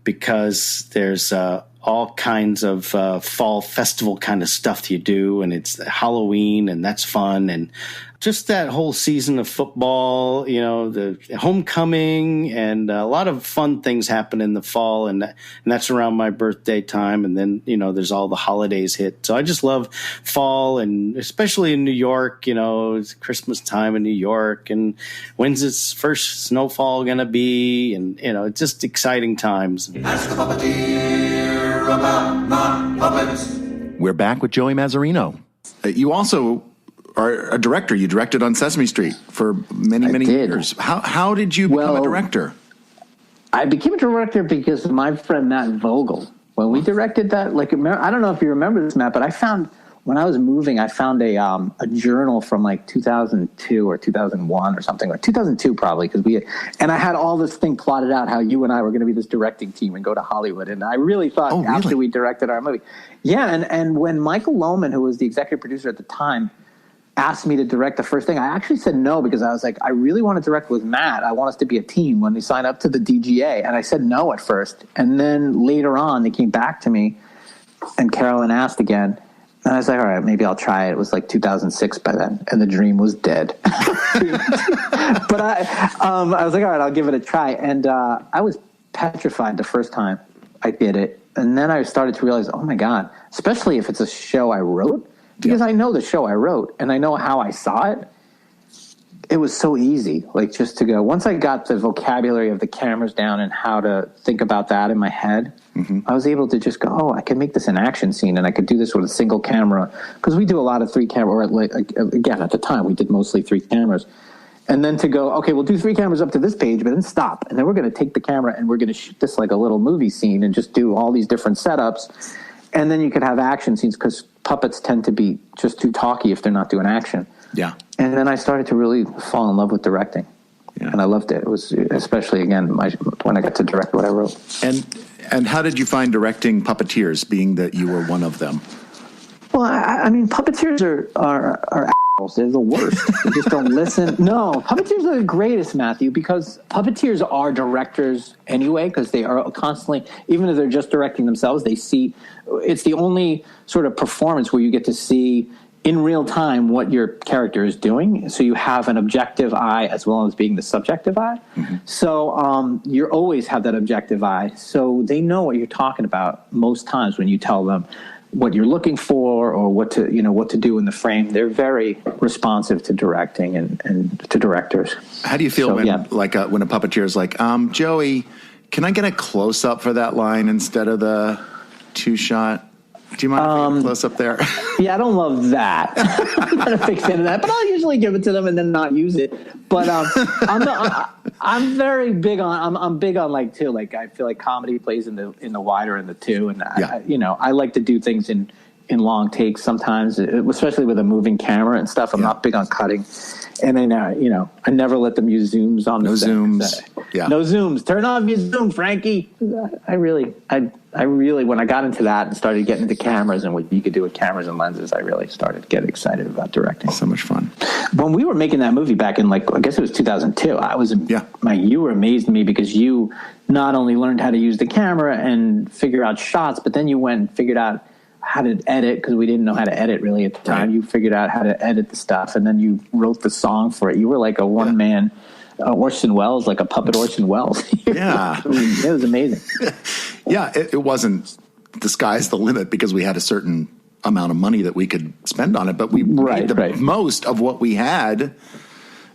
Because there's all kinds of fall festival kind of stuff you do, and it's Halloween, and that's fun, and just that whole season of football, the homecoming, and a lot of fun things happen in the fall, and that's around my birthday time, and then there's all the holidays hit. So I just love fall, and especially in New York, it's Christmas time in New York, and when's its first snowfall gonna be, and it's just exciting times. Ask the puppeteer about not puppets. We're back with Joey Mazzarino. You also are a director. You directed on Sesame Street for many years. How did you become a director? I became a director because of my friend Matt Vogel. When we directed that, I don't know if you remember this, Matt, but when I was moving, I found a journal from like 2002 or 2001 or something, or 2002 probably, and I had all this thing plotted out how you and I were going to be this directing team and go to Hollywood. And I really thought after we directed our movie. Yeah, and when Michael Lohman, who was the executive producer at the time, asked me to direct the first thing, I actually said no, because I was like, I really want to direct with Matt. I want us to be a team when they sign up to the DGA. And I said no at first. And then later on, they came back to me, and Carolyn asked again. And I was like, all right, maybe I'll try it. It was like 2006 by then, and the dream was dead. But I was like, all right, I'll give it a try. And I was petrified the first time I did it. And then I started to realize, oh, my God, especially if it's a show I wrote, because I know the show I wrote, and I know how I saw it. It was so easy, just to go. Once I got the vocabulary of the cameras down and how to think about that in my head, I was able to just go, oh, I can make this an action scene, and I could do this with a single camera, because we do a lot of 3 camera, or again, at the time, we did mostly 3 cameras. And then to go, okay, we'll do 3 cameras up to this page, but then stop. And then we're going to take the camera and we're going to shoot this like a little movie scene and just do all these different setups. And then you could have action scenes, because puppets tend to be just too talky if they're not doing action. Yeah. And then I started to really fall in love with directing. Yeah. And I loved it. It was especially, again, when I got to direct what I wrote. And how did you find directing puppeteers, being that you were one of them? Well, I mean, puppeteers are assholes. They're the worst. They just don't listen. No, puppeteers are the greatest, Matthew, because puppeteers are directors anyway, because they are constantly, even if they're just directing themselves, they see, it's the only sort of performance where you get to see in real time what your character is doing. So you have an objective eye as well as being the subjective eye. Mm-hmm. So you always have that objective eye. So they know what you're talking about most times when you tell them what you're looking for or what to do in the frame. They're very responsive to directing and to directors. How do you feel when a puppeteer is like, Joey, can I get a close up for that line instead of the 2-shot? Do you mind if I close up there? Yeah, I don't love that. I'm not a big fan of that, but I'll usually give it to them and then not use it. But I'm very big on. I'm big on like too. Like I feel like comedy plays in the wider and the two, and I like to do things in long takes sometimes, especially with a moving camera and stuff. I'm not big on cutting, and then I never let them use zooms on the set. No zooms. Turn off your zoom, Frankie. I really, when I got into that and started getting into cameras and what you could do with cameras and lenses, I really started to get excited about directing. So much fun. When we were making that movie back in I guess it was 2002, you were amazed at me because you not only learned how to use the camera and figure out shots, but then you went and figured out how to edit, because we didn't know how to edit really at the time. Right. You figured out how to edit the stuff, and then you wrote the song for it. You were like a one-man Orson Welles, like a puppet Orson Welles. Yeah. It was amazing. Yeah, it wasn't the sky's the limit because we had a certain amount of money that we could spend on it, but we made the most of what we had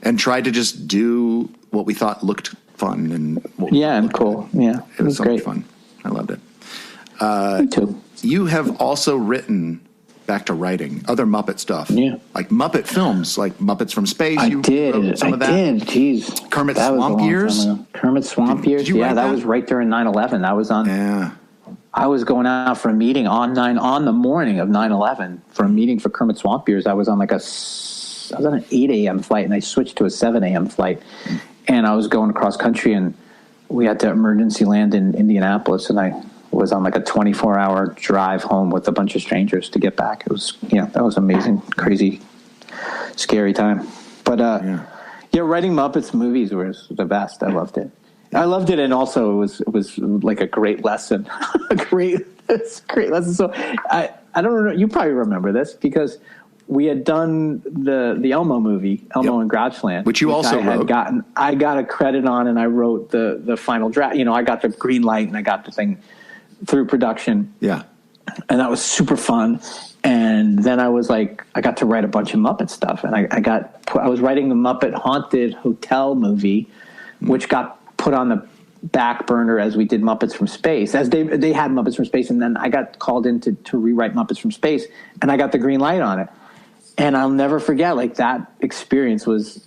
and tried to just do what we thought looked fun. And cool. Yeah, it was so great. much fun. I loved it. Me too. You have also written, back to writing, other Muppet stuff. Yeah. Like Muppet films, like Muppets from Space. I did. Jeez. Kermit Swamp Years. Kermit Swamp Years. Did you write that? Was right during 9/11. That was on. Yeah. I was going out for a meeting on the morning of 9/11 for a meeting for Kermit Swamp Years. I was on I was on an 8 a.m. flight, and I switched to a 7 a.m. flight. And I was going across country, and we had to emergency land in Indianapolis, and I was on like a 24-hour drive home with a bunch of strangers to get back. It was, that was amazing, crazy, scary time. But writing Muppets movies was the best. I loved it. And also it was like a great lesson, a great lesson. So I don't know. You probably remember this because we had done the Elmo movie, Elmo and Grouchland, which also wrote. I got a credit on, and I wrote the final draft. I got the green light, and I got the thing through production. Yeah. And that was super fun. And then I was like, I got to write a bunch of Muppet stuff. And I was writing the Muppet Haunted Hotel movie, which got put on the back burner as we did Muppets from Space, as they had Muppets from Space. And then I got called in to rewrite Muppets from Space, and I got the green light on it. And I'll never forget, like, that experience was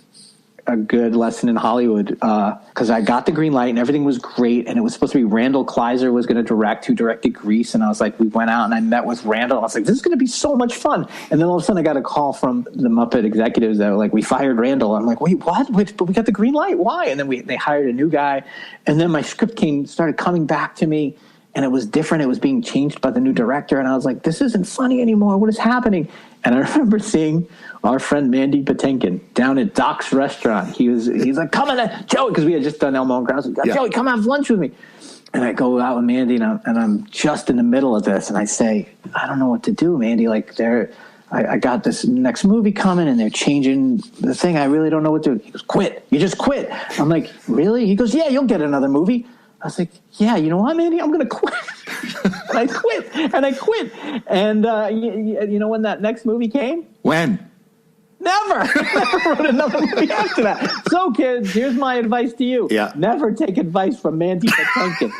a good lesson in Hollywood, because I got the green light and everything was great, and it was supposed to be Randall Kleiser was going to direct, who directed Grease, and I was like, we went out and I met with Randall, and I was like, this is going to be so much fun. And then all of a sudden I got a call from the Muppet executives that were like, we fired Randall. I'm like, wait, what? But we got the green light. Why? And then they hired a new guy, and then my script started coming back to me, and it was different. It was being changed by the new director, and I was like, this isn't funny anymore. What is happening? And I remember seeing our friend Mandy Patinkin down at Doc's restaurant. He's like, come on, Joey, because we had just done Elmo and Grouse. Joey, come have lunch with me. And I go out with Mandy, and I'm just in the middle of this, and I say, I don't know what to do, Mandy. Like, I got this next movie coming, and they're changing the thing. I really don't know what to do. He goes, quit. You just quit. I'm like, really? He goes, yeah, you'll get another movie. I was like, yeah, you know what, Mandy? I'm going to quit. And I quit. And you know when that next movie came? When? Never wrote another movie after that. So, kids, here's my advice to you. Yeah. Never take advice from Mandy Patinkin.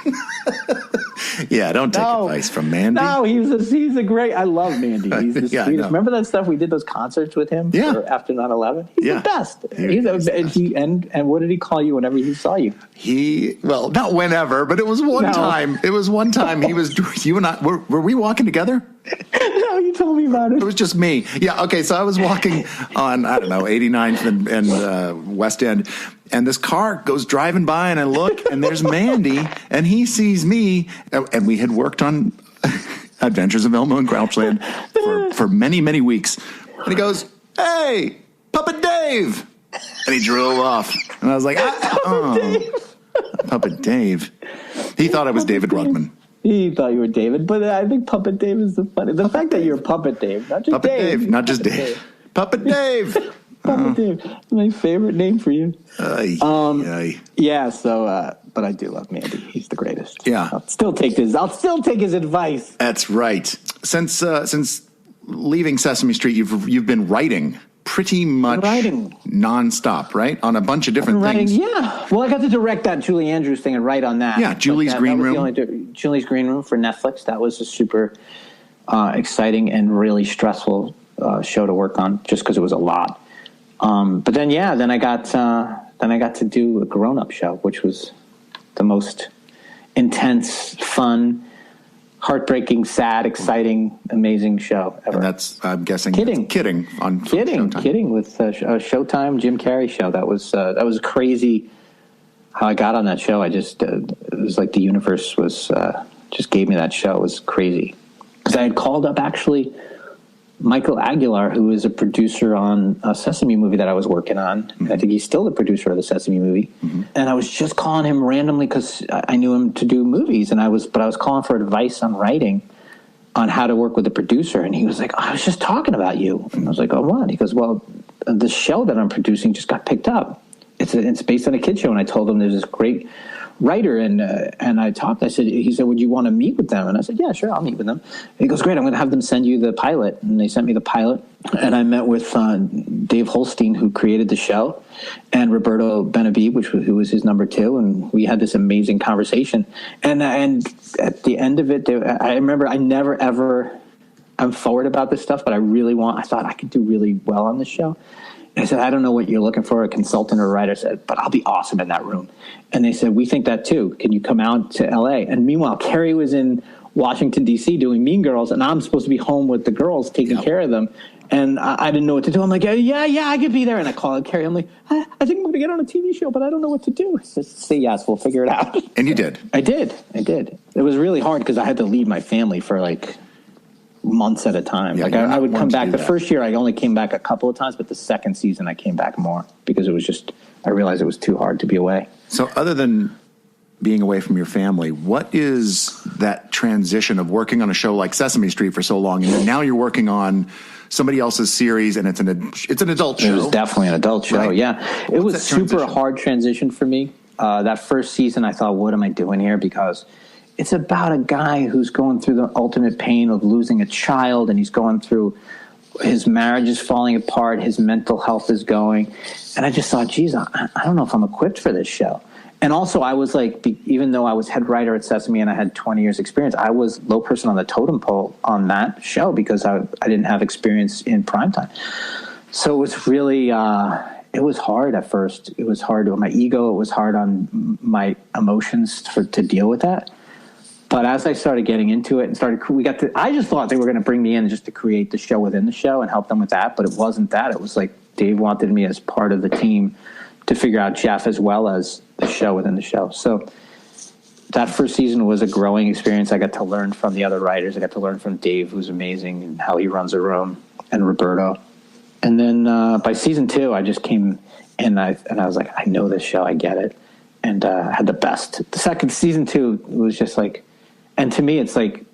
Yeah, don't take advice from Mandy. No, he's a great. I love Mandy. He's the sweetest. Remember that stuff we did those concerts with him? Yeah. After 9/11. He's the best. And what did he call you whenever he saw you? Not whenever, but it was one time. It was one time he was. You and I were we walking together? No, you told me about it. It was just me. Yeah. Okay. So I was walking on 89th and West End. And this car goes driving by, and I look, and there's Mandy, and he sees me, and we had worked on Adventures of Elmo and Grouchland for many, many weeks. And he goes, hey, Puppet Dave! And he drove off. And I was like, Puppet Dave. He thought I was David Ruckman. He thought you were David, but I think Puppet Dave is the funny. The fact that you're Puppet Dave, not just Puppet Dave. Not just Dave. Puppet Dave! Puppet Dave. My favorite name for you. Yeah, so, but I do love Mandy. He's the greatest. Yeah. I'll still take his advice. That's right. Since leaving Sesame Street, you've been writing pretty much nonstop, right? On a bunch of different things. Yeah. Well, I got to direct that Julie Andrews thing and write on that. Yeah, Julie's Green Room. Julie's Green Room for Netflix. That was a super exciting and really stressful show to work on, just because it was a lot. But then I got to do a grown-up show, which was the most intense, fun, heartbreaking, sad, exciting, amazing show ever. And that's, I'm guessing, Kidding on Showtime. Kidding with Showtime Jim Carrey show. That was crazy. How I got on that show, I just it was like the universe was just gave me that show. It was crazy because I had called up actually Michael Aguilar, who is a producer on a Sesame movie that I was working on. Mm-hmm. I think he's still the producer of the Sesame movie. Mm-hmm. And I was just calling him randomly because I knew him to do movies, but I was calling for advice on writing, on how to work with the producer. And he was like, I was just talking about you. And I was like, oh, what? He goes, well, the show that I'm producing just got picked up. It's based on a kid show. And I told him there's this great writer, and I talked. He said, would you want to meet with them? And I said, yeah, sure, I'll meet with them. And he goes, great, I'm going to have them send you the pilot. And they sent me the pilot, and I met with Dave Holstein, who created the show, and Roberto Benabib, who was his number 2, and we had this amazing conversation. And at the end of it, I remember I'm forward about this stuff, but I thought I could do really well on this show. I said, I don't know what you're looking for, a consultant or a writer. I said, but I'll be awesome in that room. And they said, we think that too. Can you come out to L.A.? And meanwhile, Carrey was in Washington, D.C. doing Mean Girls, and I'm supposed to be home with the girls taking care of them. And I didn't know what to do. I'm like, yeah, I could be there. And I call Carrey. I'm like, I think I'm going to get on a TV show, but I don't know what to do. He says, say yes, we'll figure it out. And you did. I did. It was really hard because I had to leave my family for months at a time. Yeah, I would come back. The first year I only came back a couple of times, but the second season I came back more because I realized it was too hard to be away. So other than being away from your family, what is that transition of working on a show like Sesame Street for so long, and then now you're working on somebody else's series, and it's an adult show? It was definitely an adult show, right? Yeah. It was super hard transition for me. That first season I thought, what am I doing here? Because it's about a guy who's going through the ultimate pain of losing a child, and he's going through his marriage is falling apart, his mental health is going. And I just thought, geez, I don't know if I'm equipped for this show. And also I was like, even though I was head writer at Sesame and I had 20 years experience, I was low person on the totem pole on that show because I didn't have experience in primetime. So it was really, it was hard at first. It was hard on my ego. It was hard on my emotions to deal with that. But as I started getting into it and I just thought they were going to bring me in just to create the show within the show and help them with that. But it wasn't that. It was like Dave wanted me as part of the team to figure out Jeff as well as the show within the show. So that first season was a growing experience. I got to learn from the other writers. I got to learn from Dave, who's amazing, and how he runs a room, and Roberto. And then by season 2, I just came in and I was like, I know this show. I get it. And I had the best. The second season 2 was just like, and to me, it's like,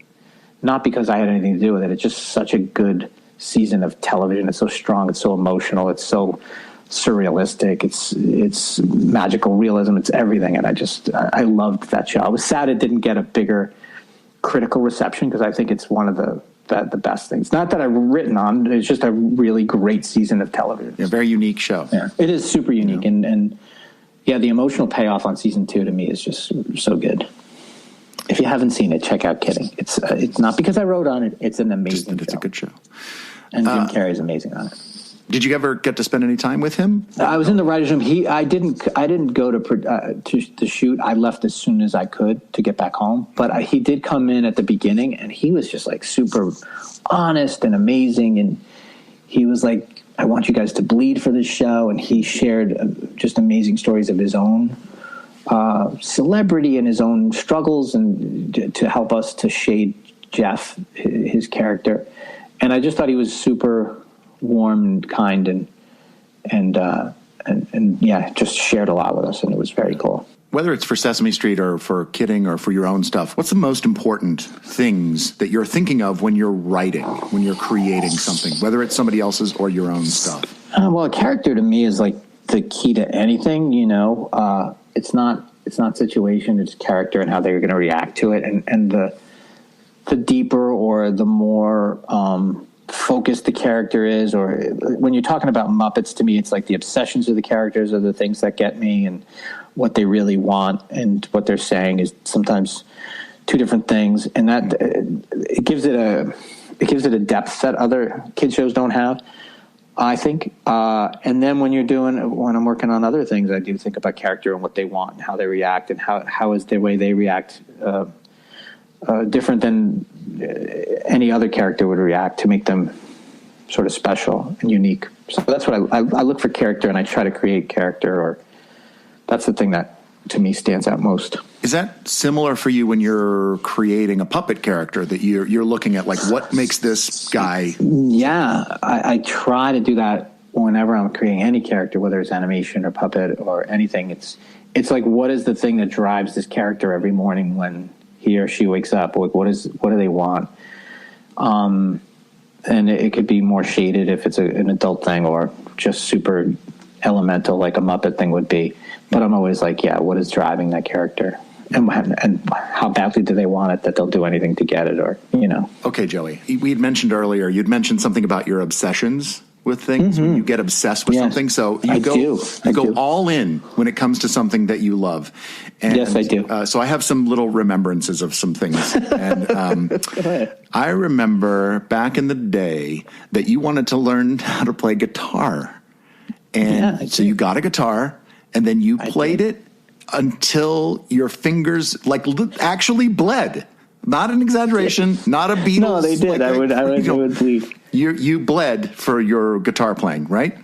not because I had anything to do with it. It's just such a good season of television. It's so strong. It's so emotional. It's so surrealistic. It's magical realism. It's everything. And I loved that show. I was sad it didn't get a bigger critical reception because I think it's one of the best things. Not that I've written on. It's just a really great season of television. Yeah, very unique show. Yeah, it is super unique. And yeah, the emotional payoff on season 2 to me is just so good. If you haven't seen it, check out Kidding. It's not because I wrote on it. It's an amazing show. It's a good show. And Jim Carrey is amazing on it. Did you ever get to spend any time with him? I was in the writer's room. I didn't go to shoot. I left as soon as I could to get back home. But he did come in at the beginning, and he was just like super honest and amazing. And he was like, I want you guys to bleed for this show. And he shared just amazing stories of his own celebrity and his own struggles, and to help us to shade Jeff, his character. And I just thought he was super warm and kind, and yeah, just shared a lot with us, and it was very cool. Whether it's for Sesame Street or for Kidding or for your own stuff, what's the most important things that you're thinking of when you're writing, when you're creating something, whether it's somebody else's or your own stuff? Well, a character to me is like the key to anything, It's not situation, it's character and how they're going to react to it. And the deeper or the more focused the character is, or when you're talking about Muppets, to me, it's like the obsessions of the characters are the things that get me, and what they really want and what they're saying is sometimes two different things. And that it gives it It gives it a depth that other kid shows don't have, I think. And then when I'm working on other things, I do think about character and what they want and how they react, and how is the way they react different than any other character would react, to make them sort of special and unique. So that's what I look for, character, and I try to create character, or that's the thing that to me stands out most. Is that similar for you when you're creating a puppet character, that you're looking at, like, what makes this guy? Yeah, I try to do that whenever I'm creating any character, whether it's animation or puppet or anything. It's like, what is the thing that drives this character every morning when he or she wakes up? Like, what do they want? And it could be more shaded if it's an adult thing, or just super elemental like a Muppet thing would be. But I'm always like, yeah, what is driving that character? And how badly do they want it that they'll do anything to get it, or, you know. Okay, Joey, we had mentioned earlier, you'd mentioned something about your obsessions with things, when you get obsessed with something. So you go all in when it comes to something that you love. And, yes, I do. So I have some little remembrances of some things. And I remember back in the day that you wanted to learn how to play guitar. And so you got a guitar, and then you played it until your fingers actually bled. Not an exaggeration, not a Beatles. No, they did. I would believe. You bled for your guitar playing, right?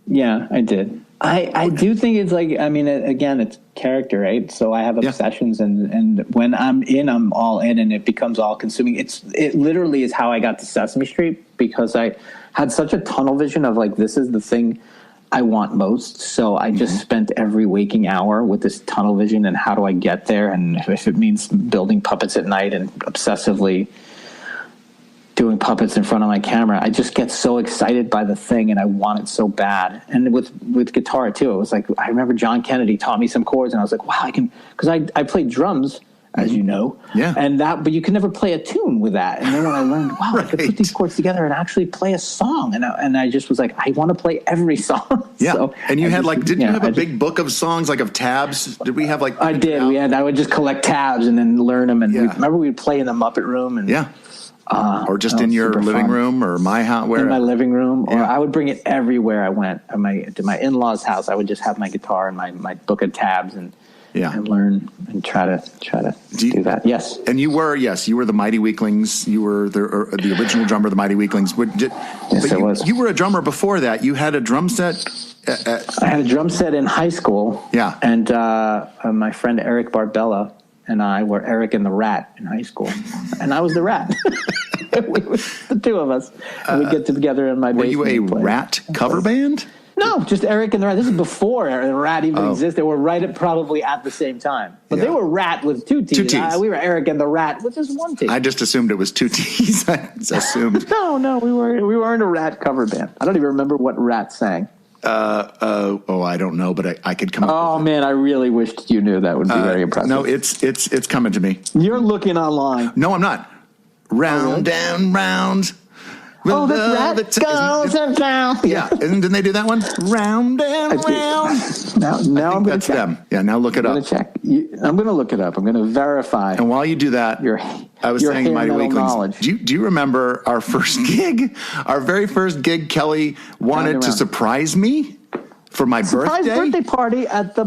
Yeah, I did. I do think it's like, I mean, again, it's character, right? So I have obsessions, and when I'm all in, and it becomes all consuming. It literally is how I got to Sesame Street, because I had such a tunnel vision of, like, this is the thing I want most. So I just spent every waking hour with this tunnel vision, and how do I get there? And if it means building puppets at night and obsessively doing puppets in front of my camera, I just get so excited by the thing, and I want it so bad. And with guitar too, it was like, I remember John Kennedy taught me some chords, and I was like, wow, I can, because I played drums, as you know, but you can never play a tune with that. And then when I learned, wow, I could put these chords together and actually play a song, and I just was like, I want to play every song. Yeah, so and you had didn't you have a big book of songs, like of tabs? Did we have like? I did. I would just collect tabs and then learn them. And remember we would play in the Muppet room, and or just in your living room, or my house, where in my living room, or I would bring it everywhere I went. To my in-laws' house, I would just have my guitar and my book of tabs, and learn and try to do that. Yes. And you were the Mighty Weaklings. You were the original drummer of the Mighty Weaklings. Yes, I was. You were a drummer before that. You had a drum set. I had a drum set in high school. Yeah. And my friend Eric Barbella and I were Eric and the Rat in high school, and I was the Rat. The two of us. We'd get together in my basement. Were you a Rat cover band? No, just Eric and the Rat. This is before the Rat even existed. They were probably at the same time. But they were Rat with two T's. 2 T's. We were Eric and the Rat with just 1 T. I just assumed it was 2 T's. I assumed. No, we weren't a Rat cover band. I don't even remember what Rat sang. I don't know, but I could come up with it. Oh, man, I really wished you knew. That would be very impressive. No, it's coming to me. You're looking online. No, I'm not. Round and round. Oh, the rat goes around. Yeah, didn't they do that one? Round and round. Now I'm going to check. Them. Yeah, now look it up. I'm going to check. I'm going to look it up. I'm going to verify. And while you do that, I was saying Mighty Weaklings. Do you remember our first gig? Our very first gig, Kelly wanted to surprise me for my birthday party at the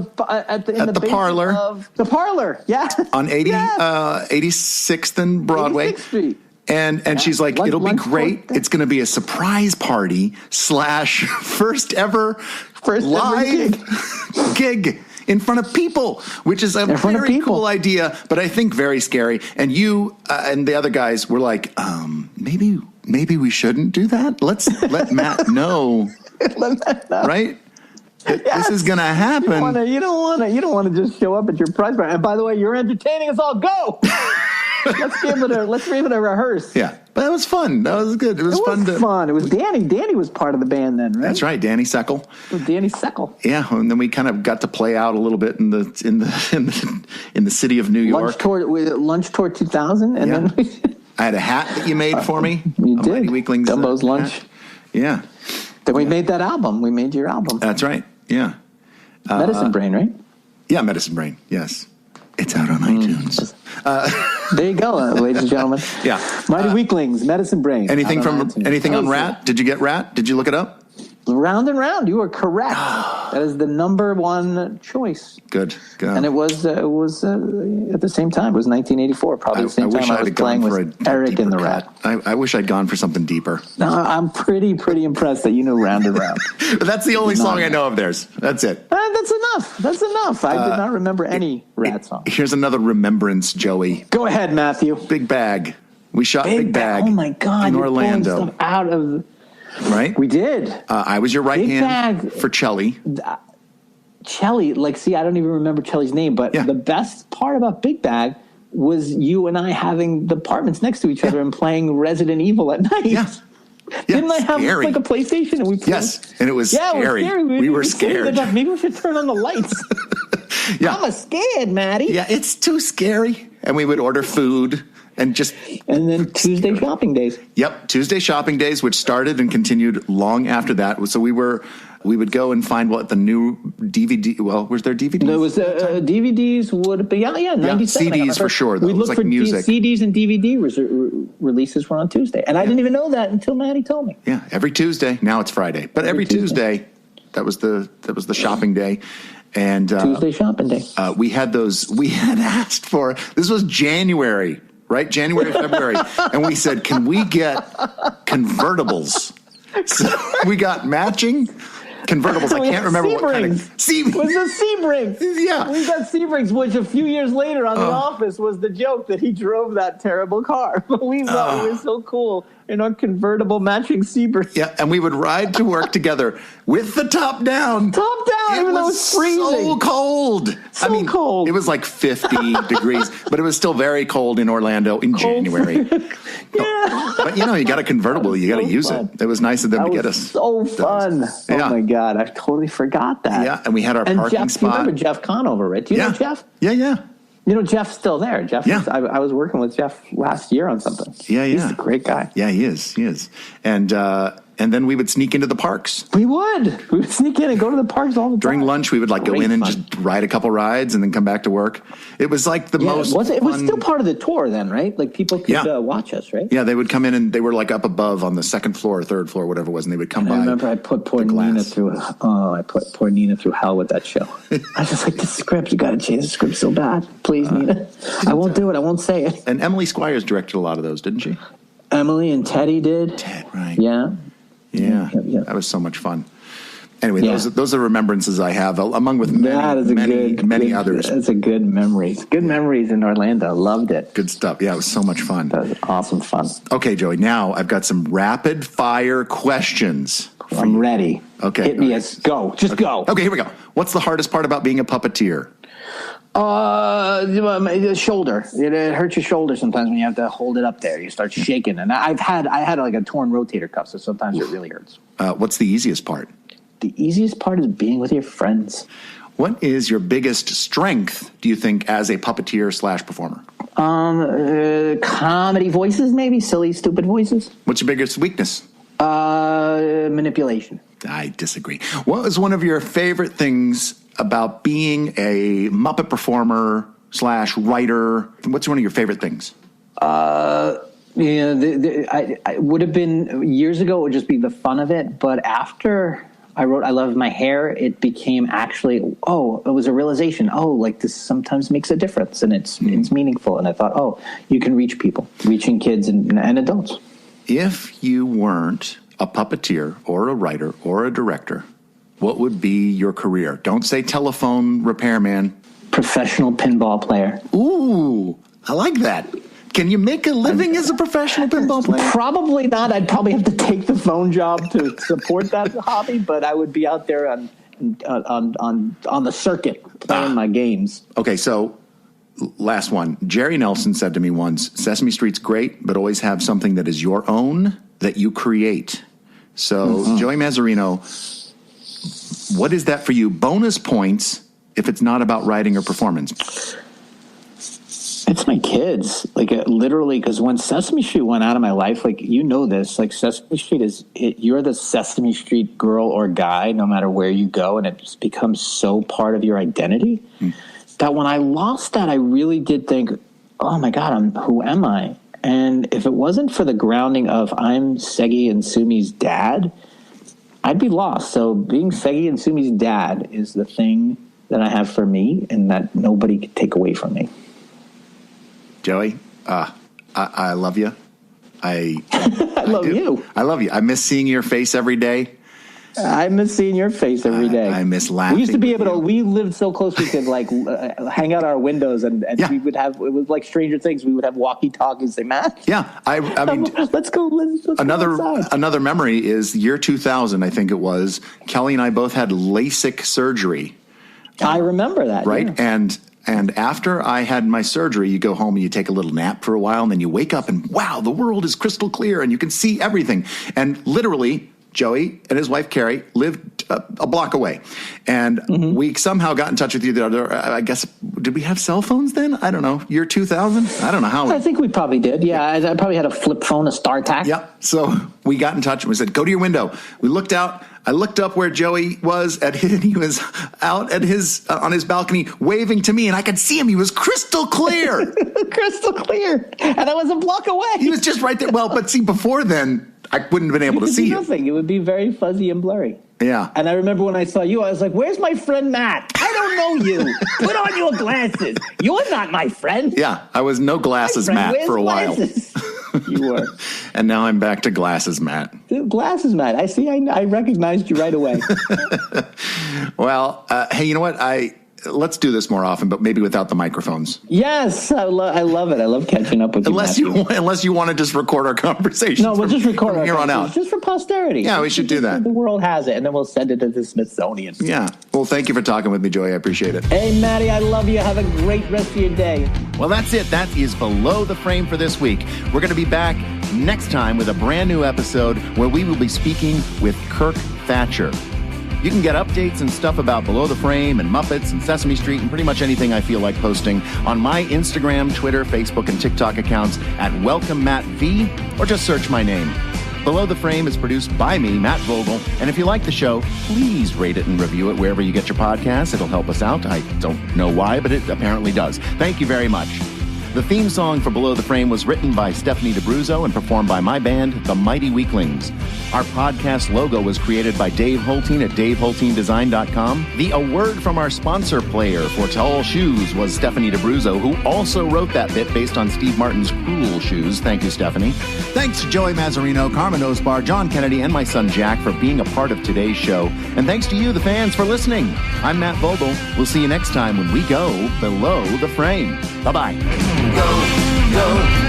parlor. The parlor, yeah. On 86th and Broadway. 86th Street. And she's like, it'll be great. It's going to be a surprise party / first ever live gig in front of people, which is a very cool idea, but I think very scary. And you and the other guys were like, maybe we shouldn't do that. Let's let Matt know. Right? This is going to happen. You don't want to just show up at your prize party. And by the way, you're entertaining us all. Go. Let's be able to rehearse. Yeah, but that was fun. That was good. It was fun. It was Danny. Danny was part of the band then, right? That's right, Danny Seckel. Danny Seckel. Yeah, and then we kind of got to play out a little bit in the city of New York. Lunch Tour 2000, and then I had a hat that you made for me. You did. Mighty Weaklings Dumbo's Lunch. Hat. Yeah. Then we made that album. We made your album. That's right. Yeah. Medicine Brain, right? Yeah, Medicine Brain. Yes. It's out on iTunes. There you go, ladies and gentlemen. Yeah. Mighty Weaklings, Medicine Brain. Anything on Oh, Rat? Did you get Rat? Did you look it up? Round and Round. You are correct. That is the number one choice. Good. And it was at the same time. It was 1984, probably the same time I was playing with Eric in the Rat. I wish I'd gone for something deeper. No, I'm pretty impressed that you know Round and Round. But that's the only song I know of theirs. That's it. That's enough. I did not remember any Rat song. Here's another remembrance, Joey. Go ahead, Matthew. Big Bag. We shot Big Bag. Oh my God! In you're Orlando. pulling stuff out of. Right? We did. I was your right Big hand Bag. for Chelly. Chelly, I don't even remember Chelly's name, but the best part about Big Bag was you and I having the apartments next to each other and playing Resident Evil at night. Yeah. Didn't I have like a PlayStation and we played? Yes, and it was scary. It was scary. We were scared. Maybe we should turn on the lights. I'm scared, Maddie. Yeah, it's too scary. And we would order food and then Tuesday shopping days. Yep, Tuesday shopping days, which started and continued long after that. So we would go and find the new DVD. Well, was there DVDs? There was DVDs would be 97. CDs for sure. Though. We'd look like for music. CDs and DVD releases were on Tuesday, and I didn't even know that until Maddie told me. Yeah, every Tuesday. Now it's Friday, but every Tuesday, that was the shopping day. And Tuesday shopping day. We had those. We had asked for. This was January. Right? January, February. And we said, can we get convertibles? So we got matching convertibles. I can't remember what kind of. It was the Sebring. Yeah. We got Sebrings, which a few years later on The Office was the joke that he drove that terrible car. But we thought it was so cool in our convertible matching Sebring. Yeah, and we would ride to work together with the top down. Even though it was freezing. So cold. Cold. It was like 50 degrees, but it was still very cold in Orlando in January. But you got a convertible. You got to use it. It was nice of them to get us. So fun. Yeah. Oh my God. I totally forgot that. Yeah, and we had our parking spot. You remember Jeff Conover, right? Do you know Jeff? Yeah. You know, Jeff's still there. I was working with Jeff last year on something. Yeah. He's a great guy. Yeah, he is. And then we would sneak into the parks. We would sneak in and go to the parks all the time. During lunch, we would go in and just ride a couple rides and then come back to work. It was like the most fun. It was still part of the tour then, right? Like people could watch us, right? Yeah, they would come in and they were up above on the second floor or third floor, whatever it was, and they would come by. I remember I put poor Nina through hell with that show. I was just like, the script, you got to change the script so bad. Please, Nina. I won't do it. I won't say it. And Emily Squires directed a lot of those, didn't she? Emily and Teddy did. Ted, right. Yeah. Yeah, that was so much fun. Anyway, those are remembrances I have, along with many others. That's a good memory. Good memories in Orlando. Loved it. Good stuff. Yeah, it was so much fun. That was awesome fun. Okay, Joey, now I've got some rapid fire questions. I'm ready. Okay. Hit me. Go. Just go. Okay, here we go. What's the hardest part about being a puppeteer? The shoulder. It hurts your shoulder sometimes when you have to hold it up there. You start shaking, and I had like a torn rotator cuff, so sometimes it really hurts. What's the easiest part? The easiest part is being with your friends. What is your biggest strength, do you think, as a puppeteer / performer? Comedy voices, maybe silly, stupid voices. What's your biggest weakness? Manipulation. I disagree. What was one of your favorite things about being a Muppet performer / writer? What's one of your favorite things? I would have been years ago. It would just be the fun of it. But after I wrote I Love My Hair, it became actually, it was a realization. Like this sometimes makes a difference and it's meaningful. And I thought, you can reach people, reaching kids and adults. If you weren't a puppeteer or a writer or a director, what would be your career? Don't say telephone repairman. Professional pinball player. Ooh, I like that. Can you make a living as a professional pinball player? Probably not. I'd probably have to take the phone job to support that hobby, but I would be out there on the circuit playing my games. Okay, so last one. Jerry Nelson said to me once, Sesame Street's great, but always have something that is your own that you create. So, Joey Mazzarino, what is that for you? Bonus points if it's not about writing or performance. It's my kids, literally, because when Sesame Street went out of my life, this, Sesame Street you're the Sesame Street girl or guy, no matter where you go, and it just becomes so part of your identity that when I lost that, I really did think, oh my God, who am I? And if it wasn't for the grounding of I'm Seggy and Sumi's dad, I'd be lost. So being Seggy and Sumi's dad is the thing that I have for me and that nobody can take away from me. Joey, I love you. I love you. I love you. I miss seeing your face every day. I miss seeing your face every day. I miss laughing. We used to be able to, we lived so close we could like hang out our windows and we would have, it was like Stranger Things. We would have walkie-talkies, say, Matt. Yeah. I mean, let's go another memory is year 2000, I think it was. Kelly and I both had LASIK surgery. I remember that. Right. Yeah. And after I had my surgery, you go home and you take a little nap for a while, and then you wake up and wow, the world is crystal clear and you can see everything. And literally, Joey and his wife, Carrey, lived a block away. And we somehow got in touch with you the other, I guess, did we have cell phones then? I don't know. Year 2000? I don't know how. I think we probably did. Yeah, I probably had a flip phone, a StarTAC. Yep. So we got in touch and we said, go to your window. We looked out. I looked up where Joey was he was out at on his balcony waving to me, and I could see him. He was crystal clear. Crystal clear. And I was a block away. He was just right there. Well, but see, before then, I wouldn't have been able to see nothing. It would be very fuzzy and blurry. Yeah. And I remember when I saw you, I was like, where's my friend Matt? I don't know you. Put on your glasses. You're not my friend. Yeah, I was no glasses Matt for a while. You were. And now I'm back to glasses Matt. Glasses Matt. I see. I recognized you right away. Well, hey, you know what? Let's do this more often, but maybe without the microphones. Yes, I love it. I love catching up with you. Unless you want to just record our conversation. No, we'll just record from here on out, just for posterity. Yeah, we should do that. The world has it, and then we'll send it to the Smithsonian. Yeah. Well, thank you for talking with me, Joey. I appreciate it. Hey, Maddie, I love you. Have a great rest of your day. Well, that's it. That is Below the Frame for this week. We're going to be back next time with a brand new episode where we will be speaking with Kirk Thatcher. You can get updates and stuff about Below the Frame and Muppets and Sesame Street and pretty much anything I feel like posting on my Instagram, Twitter, Facebook, and TikTok accounts at WelcomeMattV, or just search my name. Below the Frame is produced by me, Matt Vogel, and if you like the show, please rate it and review it wherever you get your podcasts. It'll help us out. I don't know why, but it apparently does. Thank you very much. The theme song for Below the Frame was written by Stephanie DeBruzzo and performed by my band, the Mighty Weaklings. Our podcast logo was created by Dave Holteen at DaveHolteenDesign.com. The A Word from our sponsor player for Tall Shoes was Stephanie DeBruzzo, who also wrote that bit based on Steve Martin's Cruel Shoes. Thank you, Stephanie. Thanks to Joey Mazzarino, Carmen Osbar, John Kennedy, and my son Jack for being a part of today's show. And thanks to you, the fans, for listening. I'm Matt Vogel. We'll see you next time when we go Below the Frame. Bye-bye. Go, go.